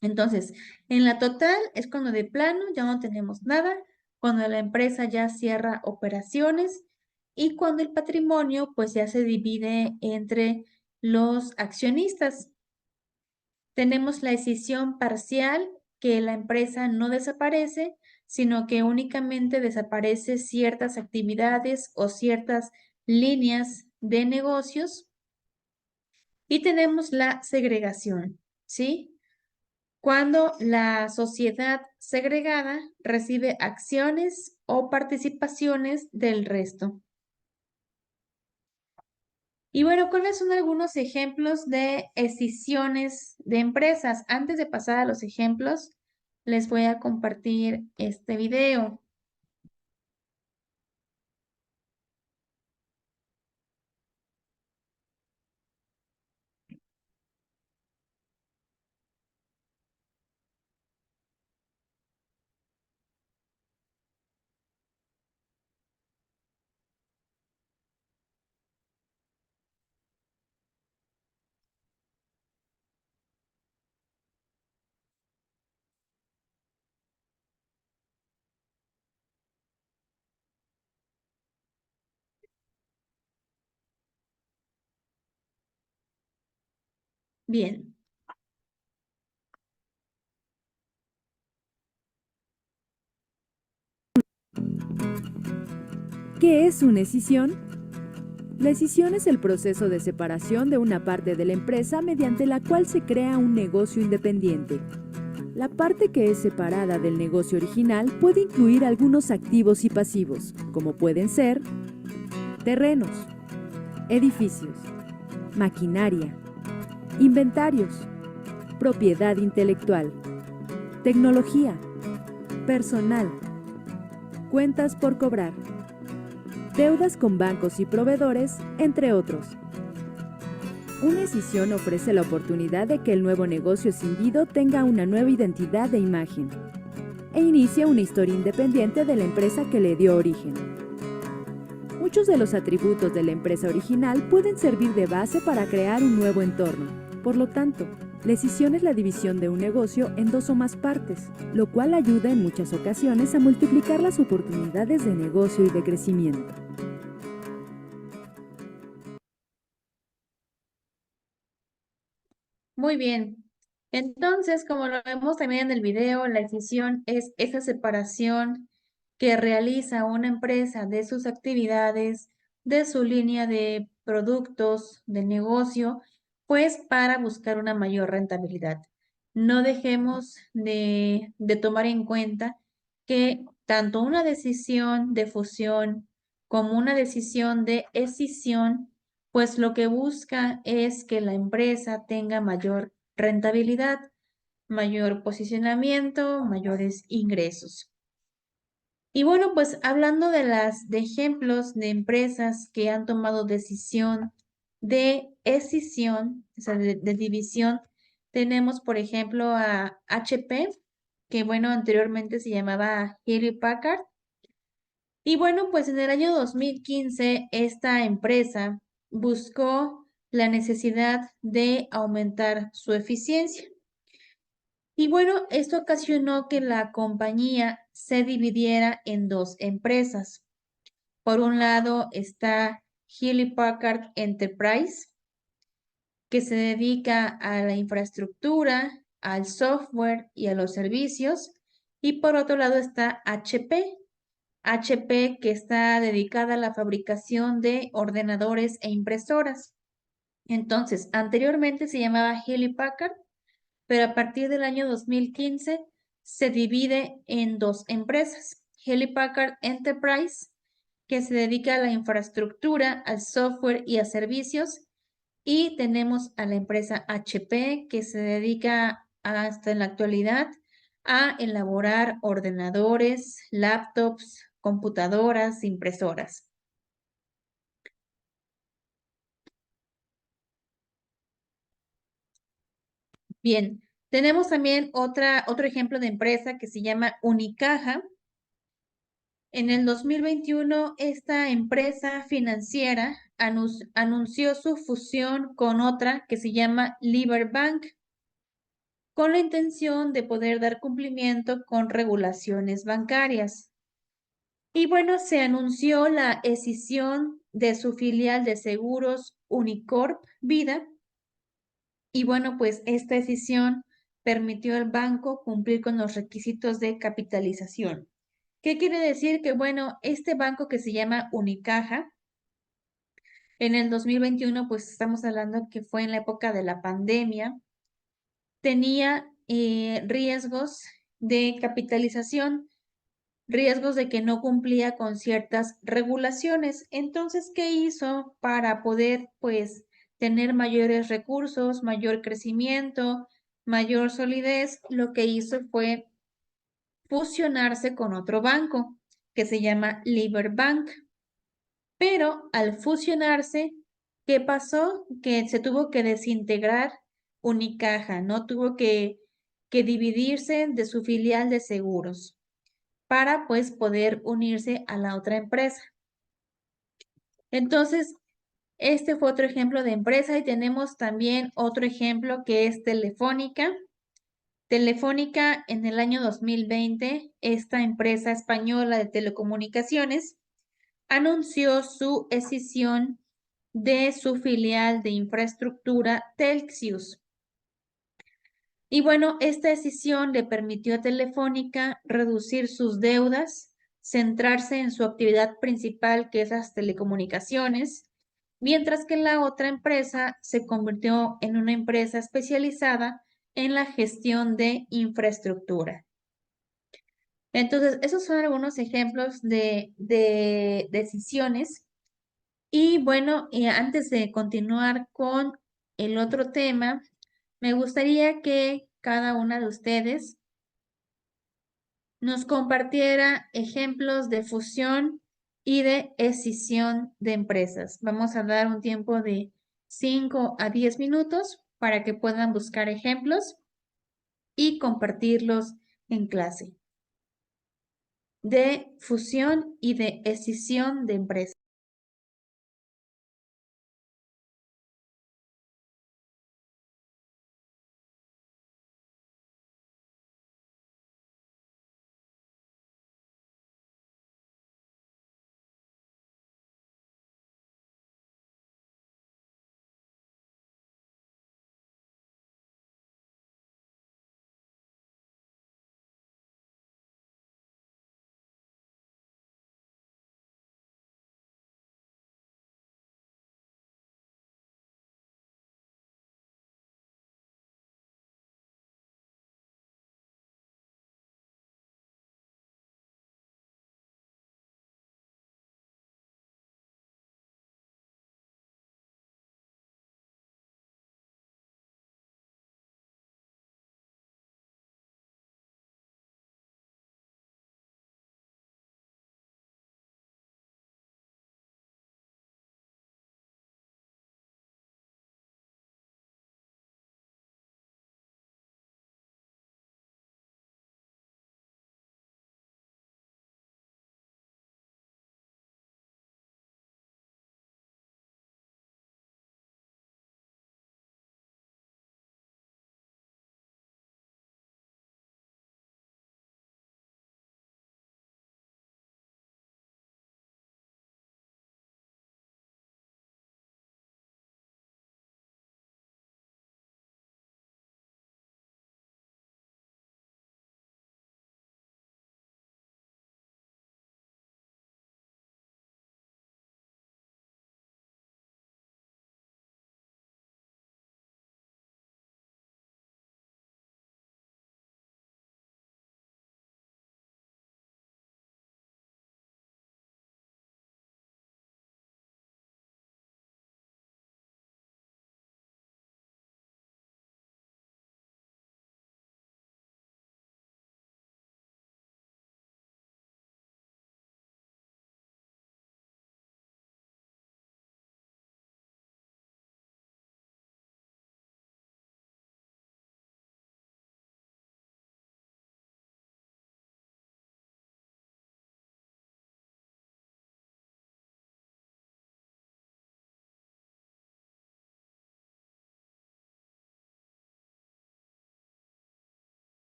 Entonces, en la total es cuando de plano ya no tenemos nada, cuando la empresa ya cierra operaciones y cuando el patrimonio pues ya se divide entre los accionistas. Tenemos la escisión parcial, que la empresa no desaparece, sino que únicamente desaparece ciertas actividades o ciertas líneas de negocios. Y tenemos la segregación, ¿sí? Cuando la sociedad segregada recibe acciones o participaciones del resto. Y bueno, ¿cuáles son algunos ejemplos de escisiones de empresas? Antes de pasar a los ejemplos, les voy a compartir este video. Bien. ¿Qué es una escisión? La escisión es el proceso de separación de una parte de la empresa mediante la cual se crea un negocio independiente. La parte que es separada del negocio original puede incluir algunos activos y pasivos, como pueden ser terrenos, edificios, maquinaria, inventarios, propiedad intelectual, tecnología, personal, cuentas por cobrar, deudas con bancos y proveedores, entre otros. Una escisión ofrece la oportunidad de que el nuevo negocio escindido tenga una nueva identidad e imagen, e inicia una historia independiente de la empresa que le dio origen. Muchos de los atributos de la empresa original pueden servir de base para crear un nuevo entorno. Por lo tanto, la escisión es la división de un negocio en dos o más partes, lo cual ayuda en muchas ocasiones a multiplicar las oportunidades de negocio y de crecimiento. Muy bien. Entonces, como lo vemos también en el video, la escisión es esa separación que realiza una empresa de sus actividades, de su línea de productos, de negocio, pues para buscar una mayor rentabilidad. No dejemos de tomar en cuenta que tanto una decisión de fusión como una decisión de escisión pues lo que busca es que la empresa tenga mayor rentabilidad, mayor posicionamiento, mayores ingresos. Y bueno, pues hablando de ejemplos de empresas que han tomado decisión de escisión, o sea, de división, tenemos por ejemplo a HP, que bueno, anteriormente se llamaba Hewlett Packard. Y bueno, pues en el año 2015 esta empresa buscó la necesidad de aumentar su eficiencia. Y bueno, esto ocasionó que la compañía se dividiera en dos empresas. Por un lado está Hewlett Packard Enterprise, que se dedica a la infraestructura, al software y a los servicios. Y por otro lado está HP, que está dedicada a la fabricación de ordenadores e impresoras. Entonces, anteriormente se llamaba Hewlett Packard, pero a partir del año 2015 se divide en dos empresas. Hewlett Packard Enterprise, que se dedica a la infraestructura, al software y a servicios, y tenemos a la empresa HP, que se dedica hasta en la actualidad a elaborar ordenadores, laptops, computadoras, impresoras. Bien, tenemos también otro ejemplo de empresa que se llama Unicaja. En el 2021, esta empresa financiera anunció su fusión con otra que se llama Liberbank, con la intención de poder dar cumplimiento con regulaciones bancarias. Y bueno, se anunció la escisión de su filial de seguros Unicorp Vida. Y bueno, pues esta escisión permitió al banco cumplir con los requisitos de capitalización. ¿Qué quiere decir? Que bueno, este banco que se llama Unicaja, en el 2021, pues estamos hablando que fue en la época de la pandemia, tenía riesgos de capitalización, riesgos de que no cumplía con ciertas regulaciones. Entonces, ¿qué hizo para poder, pues, tener mayores recursos, mayor crecimiento, mayor solidez? Lo que hizo fue fusionarse con otro banco que se llama Liberbank. Pero al fusionarse, ¿qué pasó? Que se tuvo que desintegrar Unicaja, ¿no? Tuvo que dividirse de su filial de seguros para pues poder unirse a la otra empresa. Entonces, este fue otro ejemplo de empresa y tenemos también otro ejemplo que es Telefónica. Telefónica en el año 2020, esta empresa española de telecomunicaciones, anunció su escisión de su filial de infraestructura Telxius. Y bueno, esta decisión le permitió a Telefónica reducir sus deudas, centrarse en su actividad principal, que es las telecomunicaciones, mientras que la otra empresa se convirtió en una empresa especializada en la gestión de infraestructura. Entonces, esos son algunos ejemplos de decisiones. Y bueno, antes de continuar con el otro tema, me gustaría que cada una de ustedes nos compartiera ejemplos de fusión y de escisión de empresas. Vamos a dar un tiempo de 5 a 10 minutos para que puedan buscar ejemplos y compartirlos en clase de fusión y de escisión de empresas.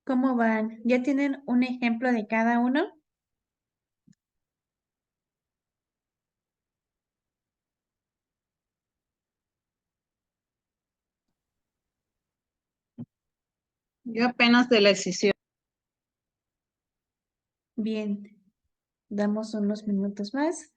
¿Cómo van? ¿Ya tienen un ejemplo de cada uno? Yo apenas de la decisión. Bien, damos unos minutos más.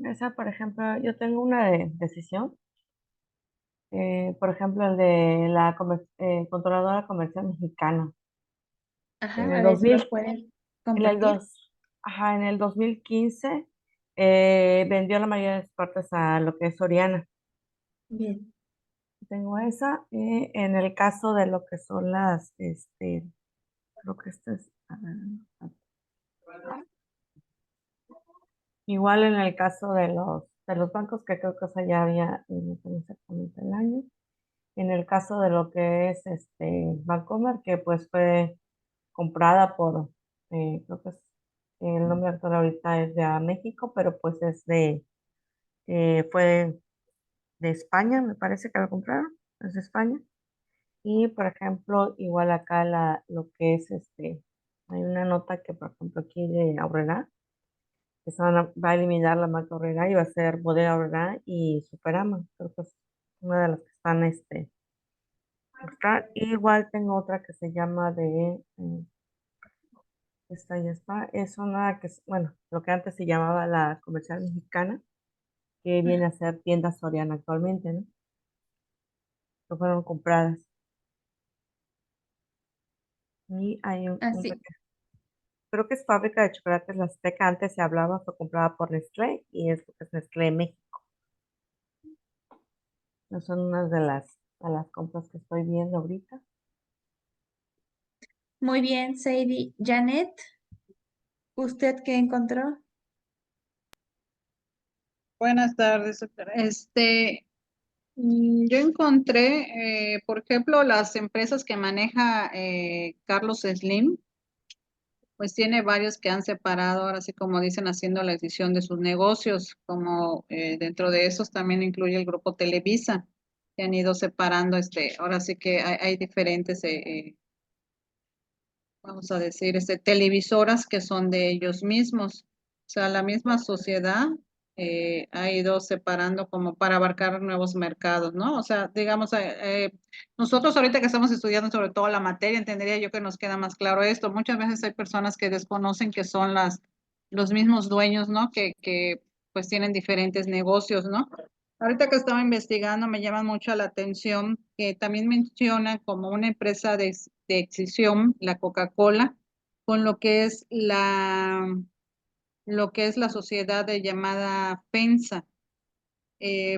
Esa, por ejemplo, yo tengo una decisión, por ejemplo, el de la Controladora Comercial Mexicana. En Ajá, a el ver si 2000, lo pueden en el compartir. 2, ajá, en el 2015 vendió la mayoría de sus partes a lo que es Soriana. Bien, Tengo esa. En el caso de lo que son creo que esto es, a ver, igual en el caso de los bancos, que creo que esa ya había, no tengo exactamente el año. En el caso de lo que es Bancomer, que pues fue comprada por, creo que es, el nombre actual ahorita es de México, pero pues fue de España, me parece que lo compraron, es de España. Y por ejemplo, igual acá lo que es hay una nota que por ejemplo aquí de Aurrera, que va a eliminar la marca Aurrera y va a ser Bodega Aurrera y Superama, creo que es una de las que están igual tengo otra que se llama esta ya está, es una que es, bueno, lo que antes se llamaba la Comercial Mexicana, que viene a ser tienda Soriana actualmente, ¿no? Que fueron compradas. Y hay así. creo que es fábrica de chocolates La Azteca, antes se hablaba, fue comprada por Nestlé y es lo que es Nestlé México. No son unas de las compras que estoy viendo ahorita. Muy bien, Sadie. Janet, ¿usted qué encontró? Buenas tardes, doctora. Yo encontré, por ejemplo, las empresas que maneja Carlos Slim, pues tiene varios que han separado, ahora sí como dicen, haciendo la decisión de sus negocios, como dentro de esos también incluye el grupo Televisa, que han ido separando, ahora sí que hay diferentes vamos a decir, televisoras que son de ellos mismos. O sea, la misma sociedad ha ido separando como para abarcar nuevos mercados, ¿no? O sea, digamos, nosotros ahorita que estamos estudiando sobre todo la materia, entendería yo que nos queda más claro esto. Muchas veces hay personas que desconocen que son los mismos dueños, ¿no? Que pues tienen diferentes negocios, ¿no? Ahorita que estaba investigando me llama mucho la atención que también menciona como una empresa de excisión, la Coca-Cola, con lo que es la sociedad de llamada FENSA,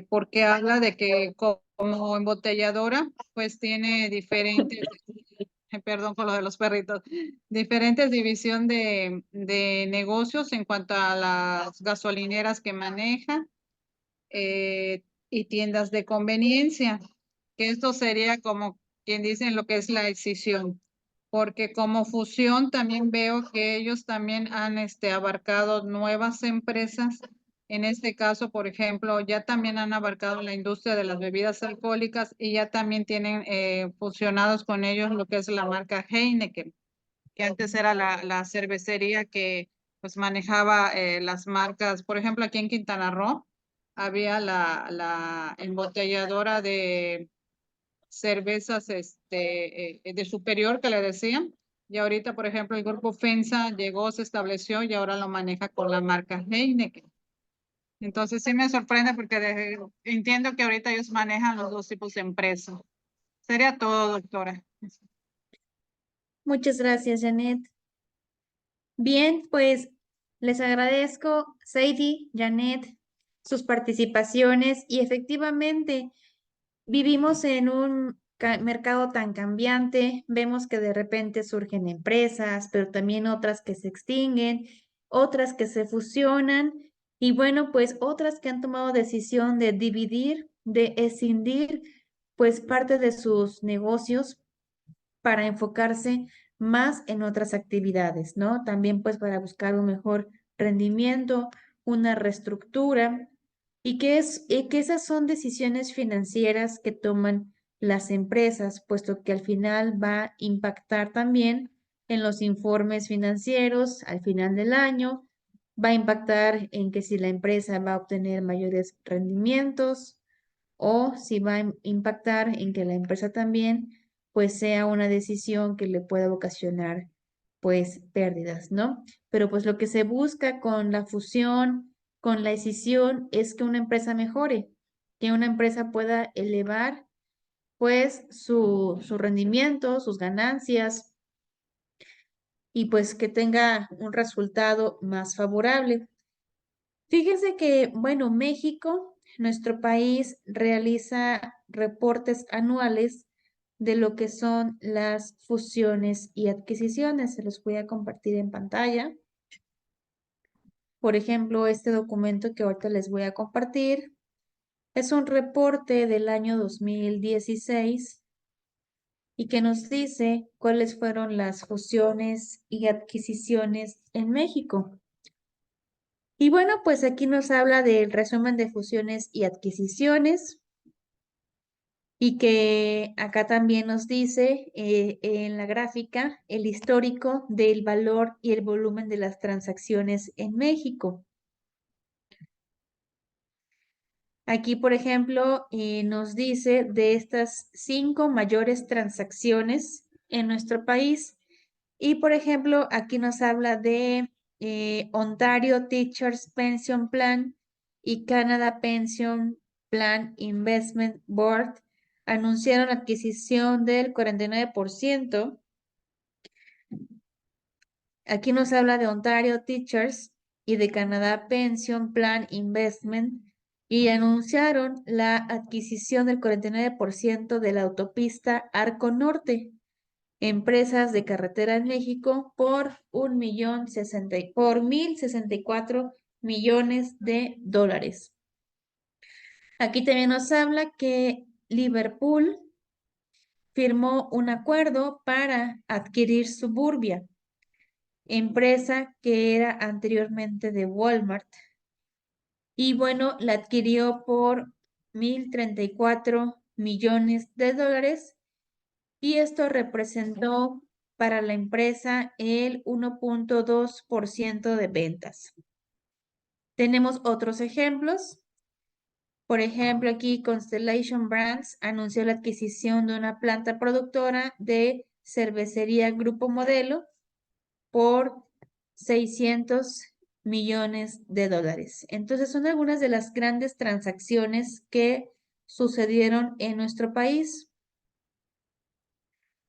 porque habla de que como embotelladora, pues tiene diferentes, perdón con lo de los perritos, diferentes división de negocios en cuanto a las gasolineras que maneja y tiendas de conveniencia, que esto sería como quien dice lo que es la escisión, porque como fusión también veo que ellos también han abarcado nuevas empresas. En este caso, por ejemplo, ya también han abarcado la industria de las bebidas alcohólicas y ya también tienen fusionados con ellos lo que es la marca Heineken, que antes era la cervecería que pues manejaba las marcas, por ejemplo, aquí en Quintana Roo había la embotelladora de cervezas de superior que le decían, y ahorita, por ejemplo, el grupo FENSA llegó, se estableció y ahora lo maneja con la marca Heineken. Entonces sí me sorprende porque entiendo que ahorita ellos manejan los dos tipos de empresas. Sería todo, doctora. Muchas gracias, Janet. Bien, pues les agradezco, Sadie, Janet, sus participaciones y efectivamente vivimos en un mercado tan cambiante, vemos que de repente surgen empresas, pero también otras que se extinguen, otras que se fusionan y bueno, pues otras que han tomado decisión de dividir, de escindir, pues parte de sus negocios para enfocarse más en otras actividades, ¿no? También pues para buscar un mejor rendimiento, una reestructura y que esas son decisiones financieras que toman las empresas, puesto que al final va a impactar también en los informes financieros al final del año, va a impactar en que si la empresa va a obtener mayores rendimientos o si va a impactar en que la empresa también pues sea una decisión que le pueda ocasionar pues pérdidas, ¿no? Pero pues lo que se busca con la fusión, con la escisión, es que una empresa mejore, que una empresa pueda elevar pues su rendimiento, sus ganancias y pues que tenga un resultado más favorable. Fíjense que, bueno, México, nuestro país, realiza reportes anuales de lo que son las fusiones y adquisiciones. Se los voy a compartir en pantalla. Por ejemplo, este documento que ahorita les voy a compartir es un reporte del año 2016 y que nos dice cuáles fueron las fusiones y adquisiciones en México. Y bueno, pues aquí nos habla del resumen de fusiones y adquisiciones y que acá también nos dice en la gráfica el histórico del valor y el volumen de las transacciones en México. Aquí, por ejemplo, nos dice de estas 5 mayores transacciones en nuestro país. Y, por ejemplo, aquí nos habla de Ontario Teachers Pension Plan y Canada Pension Plan Investment Board anunciaron la adquisición del 49%. Aquí nos habla de Ontario Teachers y de Canada Pension Plan Investment y anunciaron la adquisición del 49% de la autopista Arco Norte, empresas de carretera en México, por por 1,064 millones de dólares. Aquí también nos habla que Liverpool firmó un acuerdo para adquirir Suburbia, empresa que era anteriormente de Walmart. Y bueno, la adquirió por 1,034 millones de dólares y esto representó para la empresa el 1,2% de ventas. Tenemos otros ejemplos. Por ejemplo, aquí Constellation Brands anunció la adquisición de una planta productora de cervecería Grupo Modelo por 600 millones de dólares. Entonces, son algunas de las grandes transacciones que sucedieron en nuestro país.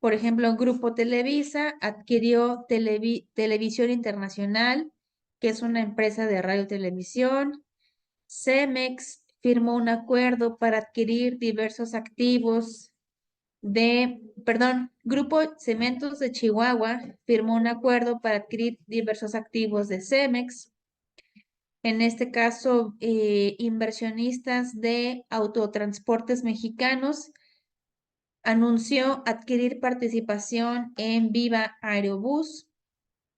Por ejemplo, Grupo Televisa adquirió Televisión Internacional, que es una empresa de radio y televisión. Cemex firmó un acuerdo para adquirir diversos activos Grupo Cementos de Chihuahua firmó un acuerdo para adquirir diversos activos de Cemex. En este caso, inversionistas de Autotransportes Mexicanos anunció adquirir participación en Viva Aerobús.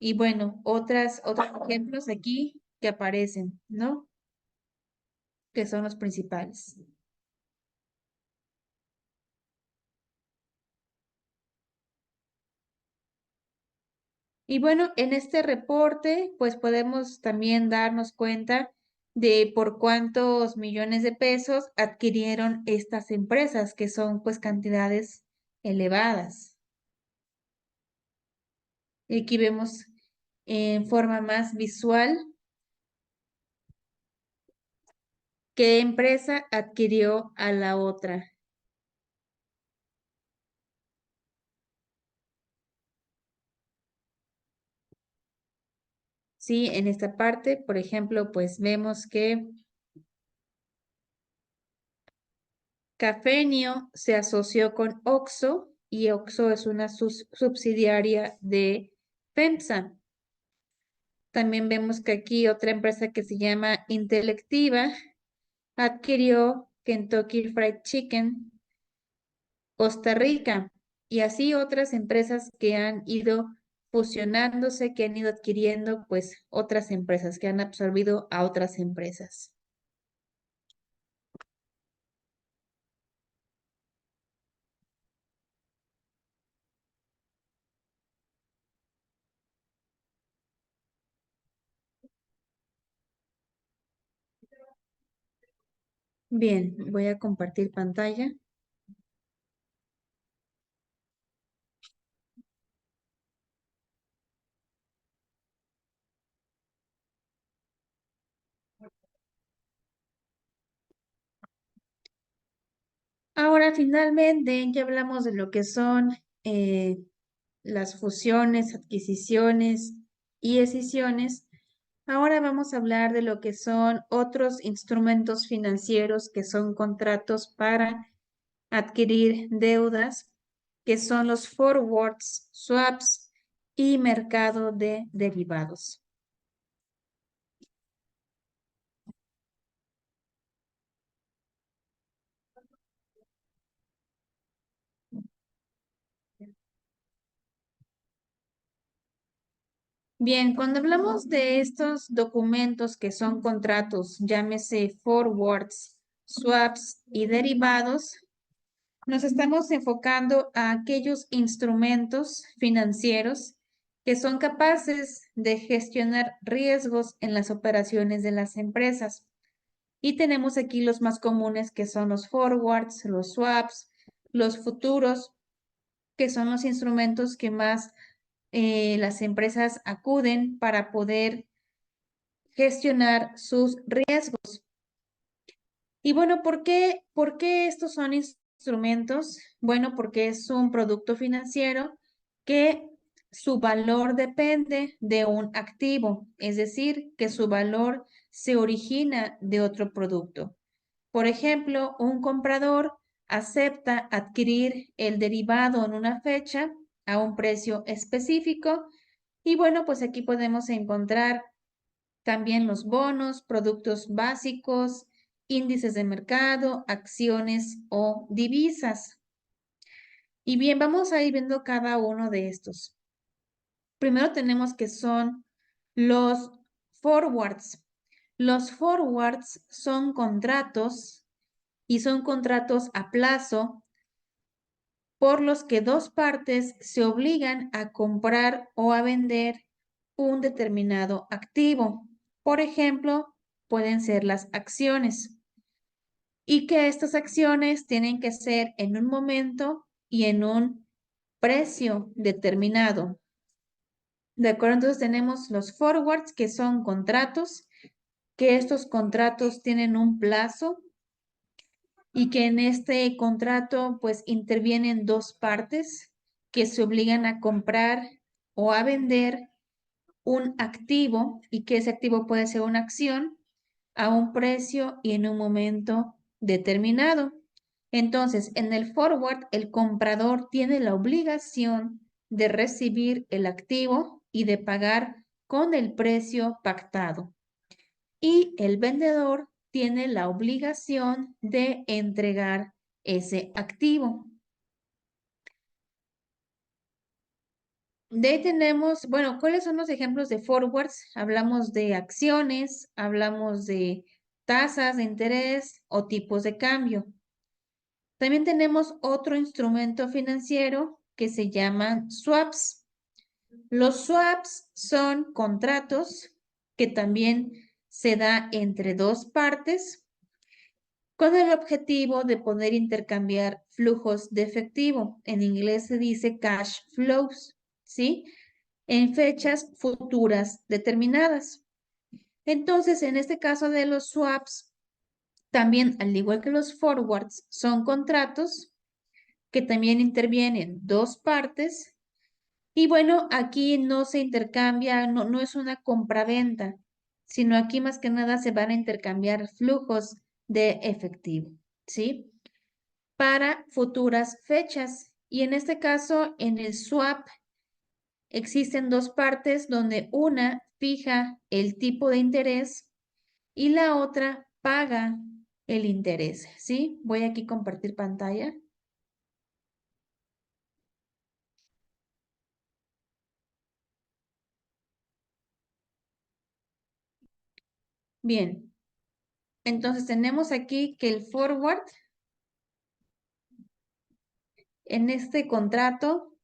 Y bueno, otros ejemplos aquí que aparecen, ¿no? Que son los principales. Y bueno, en este reporte, pues podemos también darnos cuenta de por cuántos millones de pesos adquirieron estas empresas, que son pues cantidades elevadas. Y aquí vemos en forma más visual qué empresa adquirió a la otra. Sí, en esta parte, por ejemplo, pues vemos que Cafenio se asoció con Oxxo y Oxxo es una subsidiaria de FEMSA. También vemos que aquí otra empresa que se llama Intelectiva adquirió Kentucky Fried Chicken Costa Rica y así otras empresas que han ido fusionándose, que han ido adquiriendo pues otras empresas, que han absorbido a otras empresas. Bien, voy a compartir pantalla. Ahora, finalmente, ya hablamos de lo que son las fusiones, adquisiciones y escisiones. Ahora vamos a hablar de lo que son otros instrumentos financieros que son contratos para adquirir deudas, que son los forwards, swaps y mercado de derivados. Bien, cuando hablamos de estos documentos que son contratos, llámese forwards, swaps y derivados, nos estamos enfocando a aquellos instrumentos financieros que son capaces de gestionar riesgos en las operaciones de las empresas. Y tenemos aquí los más comunes que son los forwards, los swaps, los futuros, que son los instrumentos que más las empresas acuden para poder gestionar sus riesgos. Y bueno, por qué estos son instrumentos? Bueno, porque es un producto financiero que su valor depende de un activo, es decir, que su valor se origina de otro producto. Por ejemplo, un comprador acepta adquirir el derivado en una fecha a un precio específico y bueno, pues aquí podemos encontrar también los bonos, productos básicos, índices de mercado, acciones o divisas. Y bien, vamos a ir viendo cada uno de estos. Primero tenemos que son los forwards. Los forwards son contratos y son contratos a plazo por los que dos partes se obligan a comprar o a vender un determinado activo. Por ejemplo, pueden ser las acciones y que estas acciones tienen que ser en un momento y en un precio determinado. De acuerdo, entonces tenemos los forwards, que son contratos, que estos contratos tienen un plazo y que en este contrato pues intervienen dos partes que se obligan a comprar o a vender un activo y que ese activo puede ser una acción a un precio y en un momento determinado. Entonces, en el forward, el comprador tiene la obligación de recibir el activo y de pagar con el precio pactado. Y el vendedor tiene la obligación de entregar ese activo. De ahí tenemos, bueno, ¿cuáles son los ejemplos de forwards? Hablamos de acciones, hablamos de tasas de interés o tipos de cambio. También tenemos otro instrumento financiero que se llaman swaps. Los swaps son contratos que también se da entre dos partes con el objetivo de poder intercambiar flujos de efectivo. En inglés se dice cash flows, ¿sí? En fechas futuras determinadas. Entonces, en este caso de los swaps, también, al igual que los forwards, son contratos que también intervienen dos partes. Y bueno, aquí no se intercambia, no es una compraventa, sino aquí más que nada se van a intercambiar flujos de efectivo, ¿sí? Para futuras fechas. Y en este caso, en el swap, existen dos partes donde una fija el tipo de interés y la otra paga el interés, ¿sí? Voy aquí a compartir pantalla. Bien, entonces tenemos aquí que el forward en este contrato,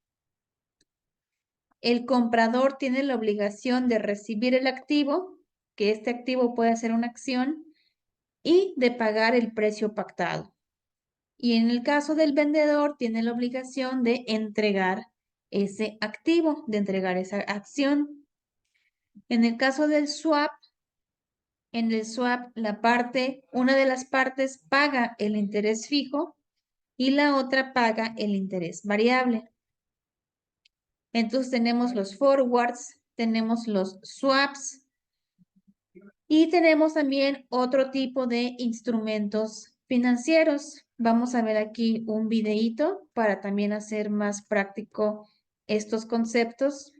el comprador tiene la obligación de recibir el activo, que este activo puede ser una acción, y de pagar el precio pactado. Y en el caso del vendedor, tiene la obligación de entregar ese activo, de entregar esa acción. En el caso del swap, en el swap, una de las partes paga el interés fijo y la otra paga el interés variable. Entonces tenemos los forwards, tenemos los swaps y tenemos también otro tipo de instrumentos financieros. Vamos a ver aquí un videíto para también hacer más práctico estos conceptos.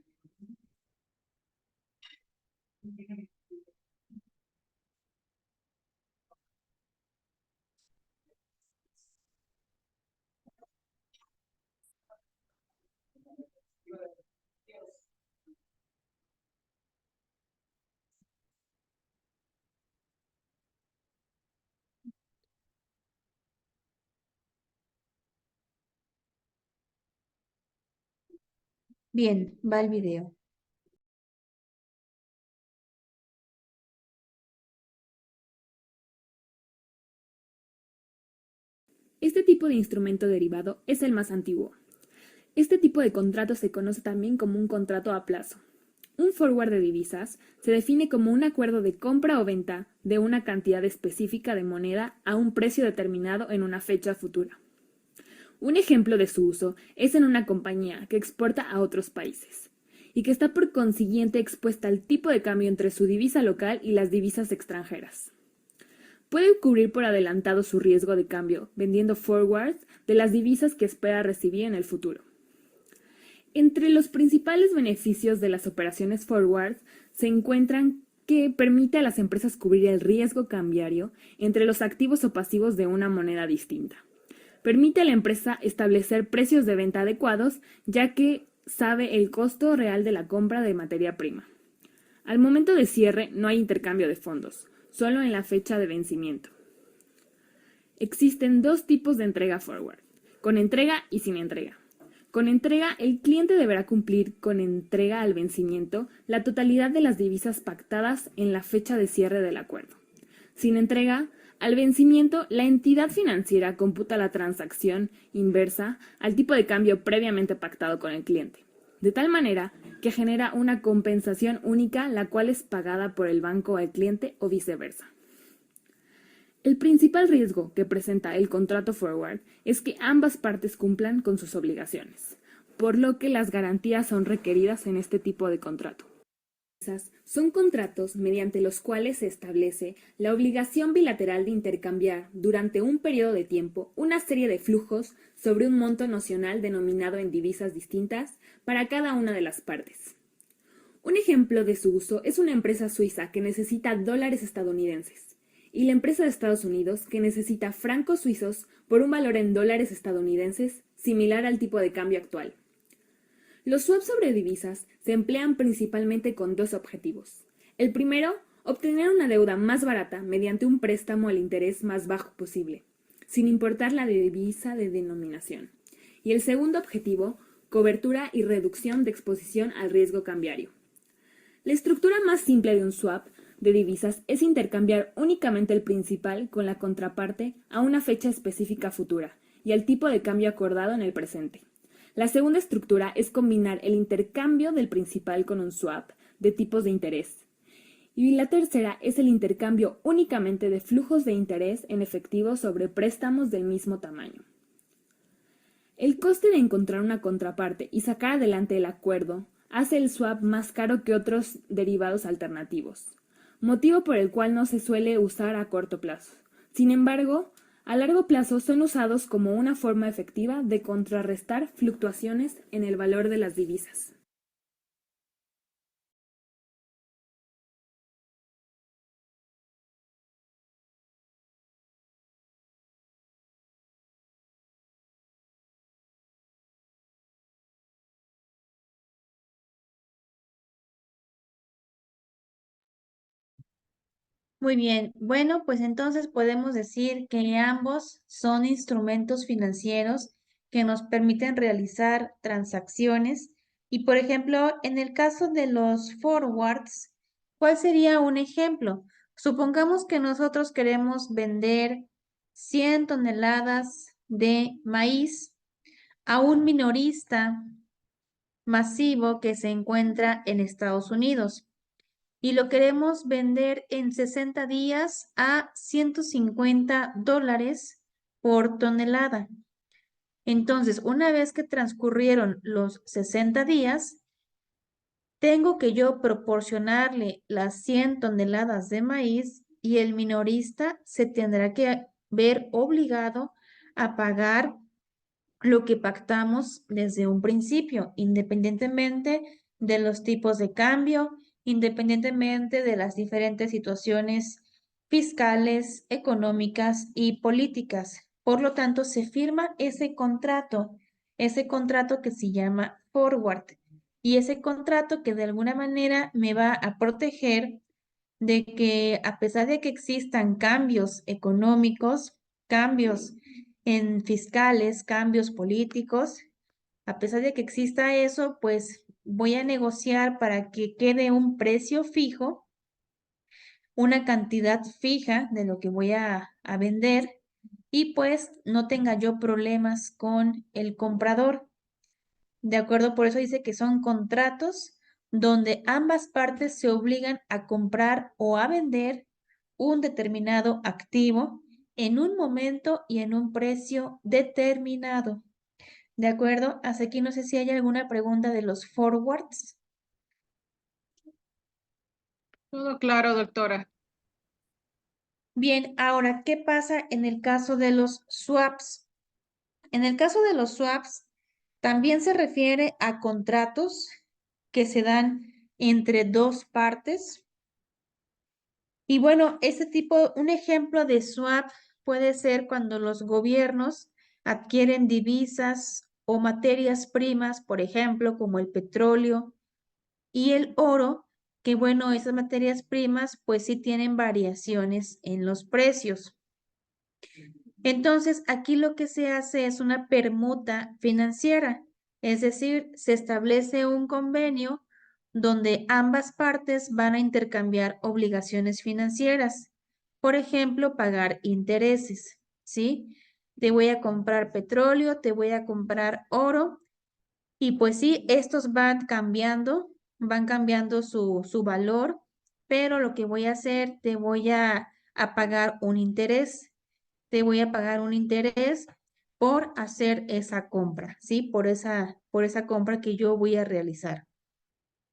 Bien, va el video. Este tipo de instrumento derivado es el más antiguo. Este tipo de contrato se conoce también como un contrato a plazo. Un forward de divisas se define como un acuerdo de compra o venta de una cantidad específica de moneda a un precio determinado en una fecha futura. Un ejemplo de su uso es en una compañía que exporta a otros países y que está por consiguiente expuesta al tipo de cambio entre su divisa local y las divisas extranjeras. Puede cubrir por adelantado su riesgo de cambio vendiendo forwards de las divisas que espera recibir en el futuro. Entre los principales beneficios de las operaciones forward se encuentran que permite a las empresas cubrir el riesgo cambiario entre los activos o pasivos de una moneda distinta. Permite a la empresa establecer precios de venta adecuados, ya que sabe el costo real de la compra de materia prima. Al momento de cierre no hay intercambio de fondos, solo en la fecha de vencimiento. Existen dos tipos de entrega forward, con entrega y sin entrega. Con entrega, el cliente deberá cumplir con entrega al vencimiento la totalidad de las divisas pactadas en la fecha de cierre del acuerdo. Sin entrega, al vencimiento, la entidad financiera computa la transacción inversa al tipo de cambio previamente pactado con el cliente, de tal manera que genera una compensación única, la cual es pagada por el banco al cliente o viceversa. El principal riesgo que presenta el contrato forward es que ambas partes cumplan con sus obligaciones, por lo que las garantías son requeridas en este tipo de contrato. son contratos mediante los cuales se establece la obligación bilateral de intercambiar durante un periodo de tiempo una serie de flujos sobre un monto nocional denominado en divisas distintas para cada una de las partes. Un ejemplo de su uso es una empresa suiza que necesita dólares estadounidenses y la empresa de Estados Unidos que necesita francos suizos por un valor en dólares estadounidenses similar al tipo de cambio actual. Los swaps sobre divisas se emplean principalmente con dos objetivos. El primero, obtener una deuda más barata mediante un préstamo al interés más bajo posible, sin importar la divisa de denominación. Y el segundo objetivo, cobertura y reducción de exposición al riesgo cambiario. La estructura más simple de un swap de divisas es intercambiar únicamente el principal con la contraparte a una fecha específica futura y al tipo de cambio acordado en el presente. La segunda estructura es combinar el intercambio del principal con un swap de tipos de interés. Y la tercera es el intercambio únicamente de flujos de interés en efectivo sobre préstamos del mismo tamaño. El coste de encontrar una contraparte y sacar adelante el acuerdo hace el swap más caro que otros derivados alternativos, motivo por el cual no se suele usar a corto plazo. Sin embargo, a largo plazo son usados como una forma efectiva de contrarrestar fluctuaciones en el valor de las divisas. Muy bien, bueno, pues entonces podemos decir que ambos son instrumentos financieros que nos permiten realizar transacciones y, por ejemplo, en el caso de los forwards, ¿cuál sería un ejemplo? Supongamos que nosotros queremos vender 100 toneladas de maíz a un minorista masivo que se encuentra en Estados Unidos y lo queremos vender en 60 días a $150 por tonelada. Entonces, una vez que transcurrieron los 60 días, tengo que yo proporcionarle las 100 toneladas de maíz y el minorista se tendrá que ver obligado a pagar lo que pactamos desde un principio, independientemente de los tipos de cambio, independientemente de las diferentes situaciones fiscales, económicas y políticas. Por lo tanto, se firma ese contrato que se llama forward, y ese contrato que de alguna manera me va a proteger de que a pesar de que existan cambios económicos, cambios en fiscales, cambios políticos, a pesar de que exista eso, pues voy a negociar para que quede un precio fijo, una cantidad fija de lo que voy a vender y pues no tenga yo problemas con el comprador. De acuerdo, por eso dice que son contratos donde ambas partes se obligan a comprar o a vender un determinado activo en un momento y en un precio determinado. ¿De acuerdo? Hasta aquí no sé si hay alguna pregunta de los forwards. Todo claro, doctora. Bien, ahora, ¿qué pasa en el caso de los swaps? En el caso de los swaps, también se refiere a contratos que se dan entre dos partes. Y bueno, un ejemplo de swap puede ser cuando los gobiernos adquieren divisas o materias primas, por ejemplo, como el petróleo y el oro, que bueno, esas materias primas pues sí tienen variaciones en los precios. Entonces, aquí lo que se hace es una permuta financiera, es decir, se establece un convenio donde ambas partes van a intercambiar obligaciones financieras. Por ejemplo, pagar intereses, ¿sí? Te voy a comprar petróleo, te voy a comprar oro y pues sí, estos van cambiando su valor, pero lo que voy a hacer, te voy a pagar un interés. Te voy a pagar un interés por hacer esa compra, ¿sí? Por esa compra que yo voy a realizar.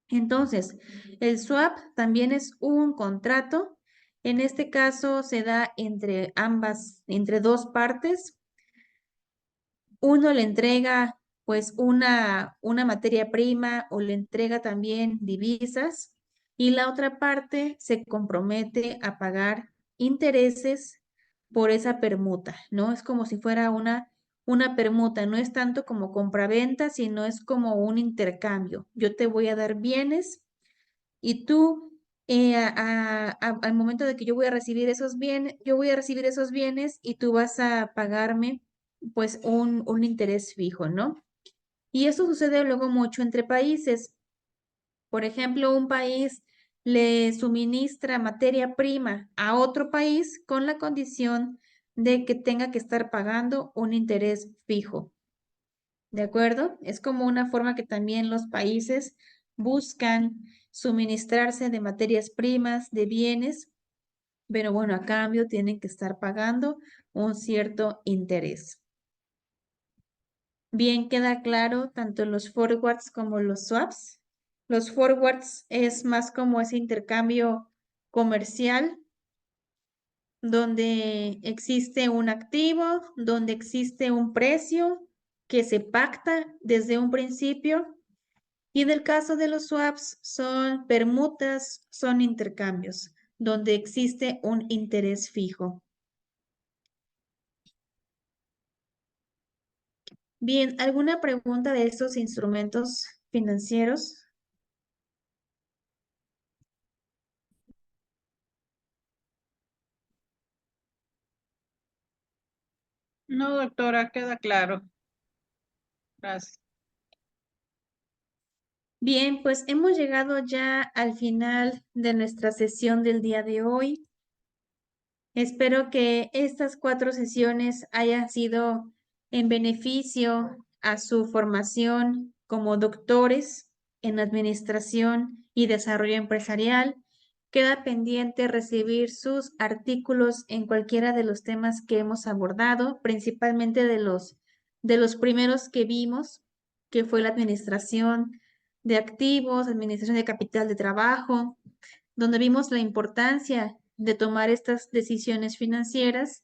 Entonces, el swap también es un contrato. En este caso se da entre entre dos partes. Uno le entrega pues una materia prima o le entrega también divisas y la otra parte se compromete a pagar intereses por esa permuta, ¿no? Es como si fuera una permuta, no es tanto como compraventa, sino es como un intercambio. Yo te voy a dar bienes y tú, al momento de que yo voy a recibir esos bienes, yo voy a recibir esos bienes y tú vas a pagarme pues un interés fijo, ¿no? Y eso sucede luego mucho entre países. Por ejemplo, un país le suministra materia prima a otro país con la condición de que tenga que estar pagando un interés fijo. ¿De acuerdo? Es como una forma que también los países buscan suministrarse de materias primas, de bienes, pero bueno, a cambio tienen que estar pagando un cierto interés. Bien, queda claro tanto los forwards como los swaps. Los forwards es más como ese intercambio comercial donde existe un activo, donde existe un precio que se pacta desde un principio. Y en el caso de los swaps son permutas, son intercambios, donde existe un interés fijo. Bien, ¿alguna pregunta de estos instrumentos financieros? No, doctora, queda claro. Gracias. Bien, pues hemos llegado ya al final de nuestra sesión del día de hoy. Espero que estas 4 sesiones hayan sido en beneficio a su formación como doctores en administración y desarrollo empresarial. Queda pendiente recibir sus artículos en cualquiera de los temas que hemos abordado, principalmente de los primeros que vimos, que fue la administración de activos, administración de capital de trabajo, donde vimos la importancia de tomar estas decisiones financieras.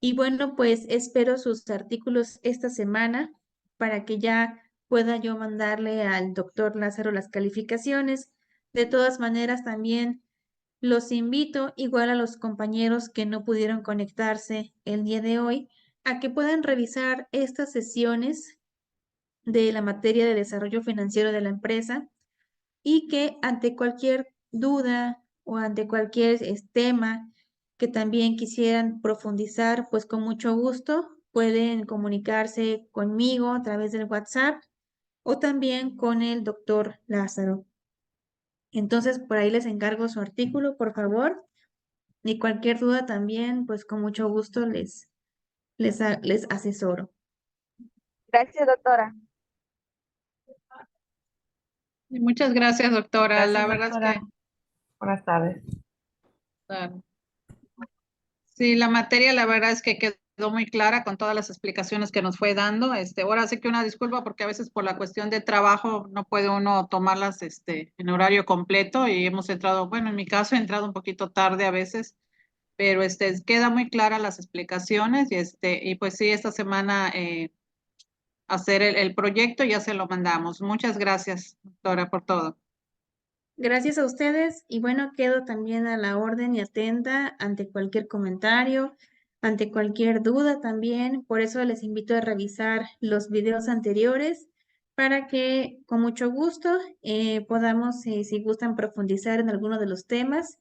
Y bueno, pues espero sus artículos esta semana para que ya pueda yo mandarle al doctor Lázaro las calificaciones. De todas maneras, también los invito, igual a los compañeros que no pudieron conectarse el día de hoy, a que puedan revisar estas sesiones de la materia de desarrollo financiero de la empresa y que ante cualquier duda o ante cualquier tema que también quisieran profundizar, pues con mucho gusto pueden comunicarse conmigo a través del WhatsApp o también con el doctor Lázaro. Entonces, por ahí les encargo su artículo, por favor, y cualquier duda también, pues con mucho gusto les asesoro. Gracias, doctora. Y muchas gracias, doctora. La Gracias, verdad es doctora. que, Buenas tardes. claro. Sí, la materia, la verdad es que quedó muy clara con todas las explicaciones que nos fue dando. Ahora sí que una disculpa porque a veces por la cuestión de trabajo no puede uno tomarlas, en horario completo y hemos entrado, bueno, en mi caso he entrado un poquito tarde a veces, pero queda muy clara las explicaciones y pues sí, esta semana hacer el proyecto y ya se lo mandamos. Muchas gracias, doctora, por todo. Gracias a ustedes y bueno, quedo también a la orden y atenta ante cualquier comentario, ante cualquier duda también. Por eso les invito a revisar los videos anteriores para que con mucho gusto podamos, si gustan, profundizar en alguno de los temas.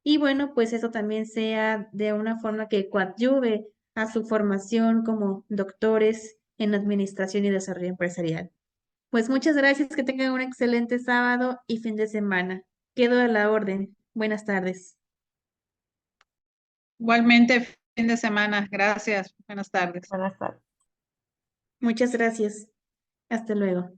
Y bueno, pues eso también sea de una forma que coadyuve a su formación como doctores en administración y desarrollo empresarial. Pues muchas gracias, que tengan un excelente sábado y fin de semana. Quedo a la orden. Buenas tardes. Igualmente, fin de semana. Gracias. Buenas tardes. Buenas tardes. Muchas gracias. Hasta luego.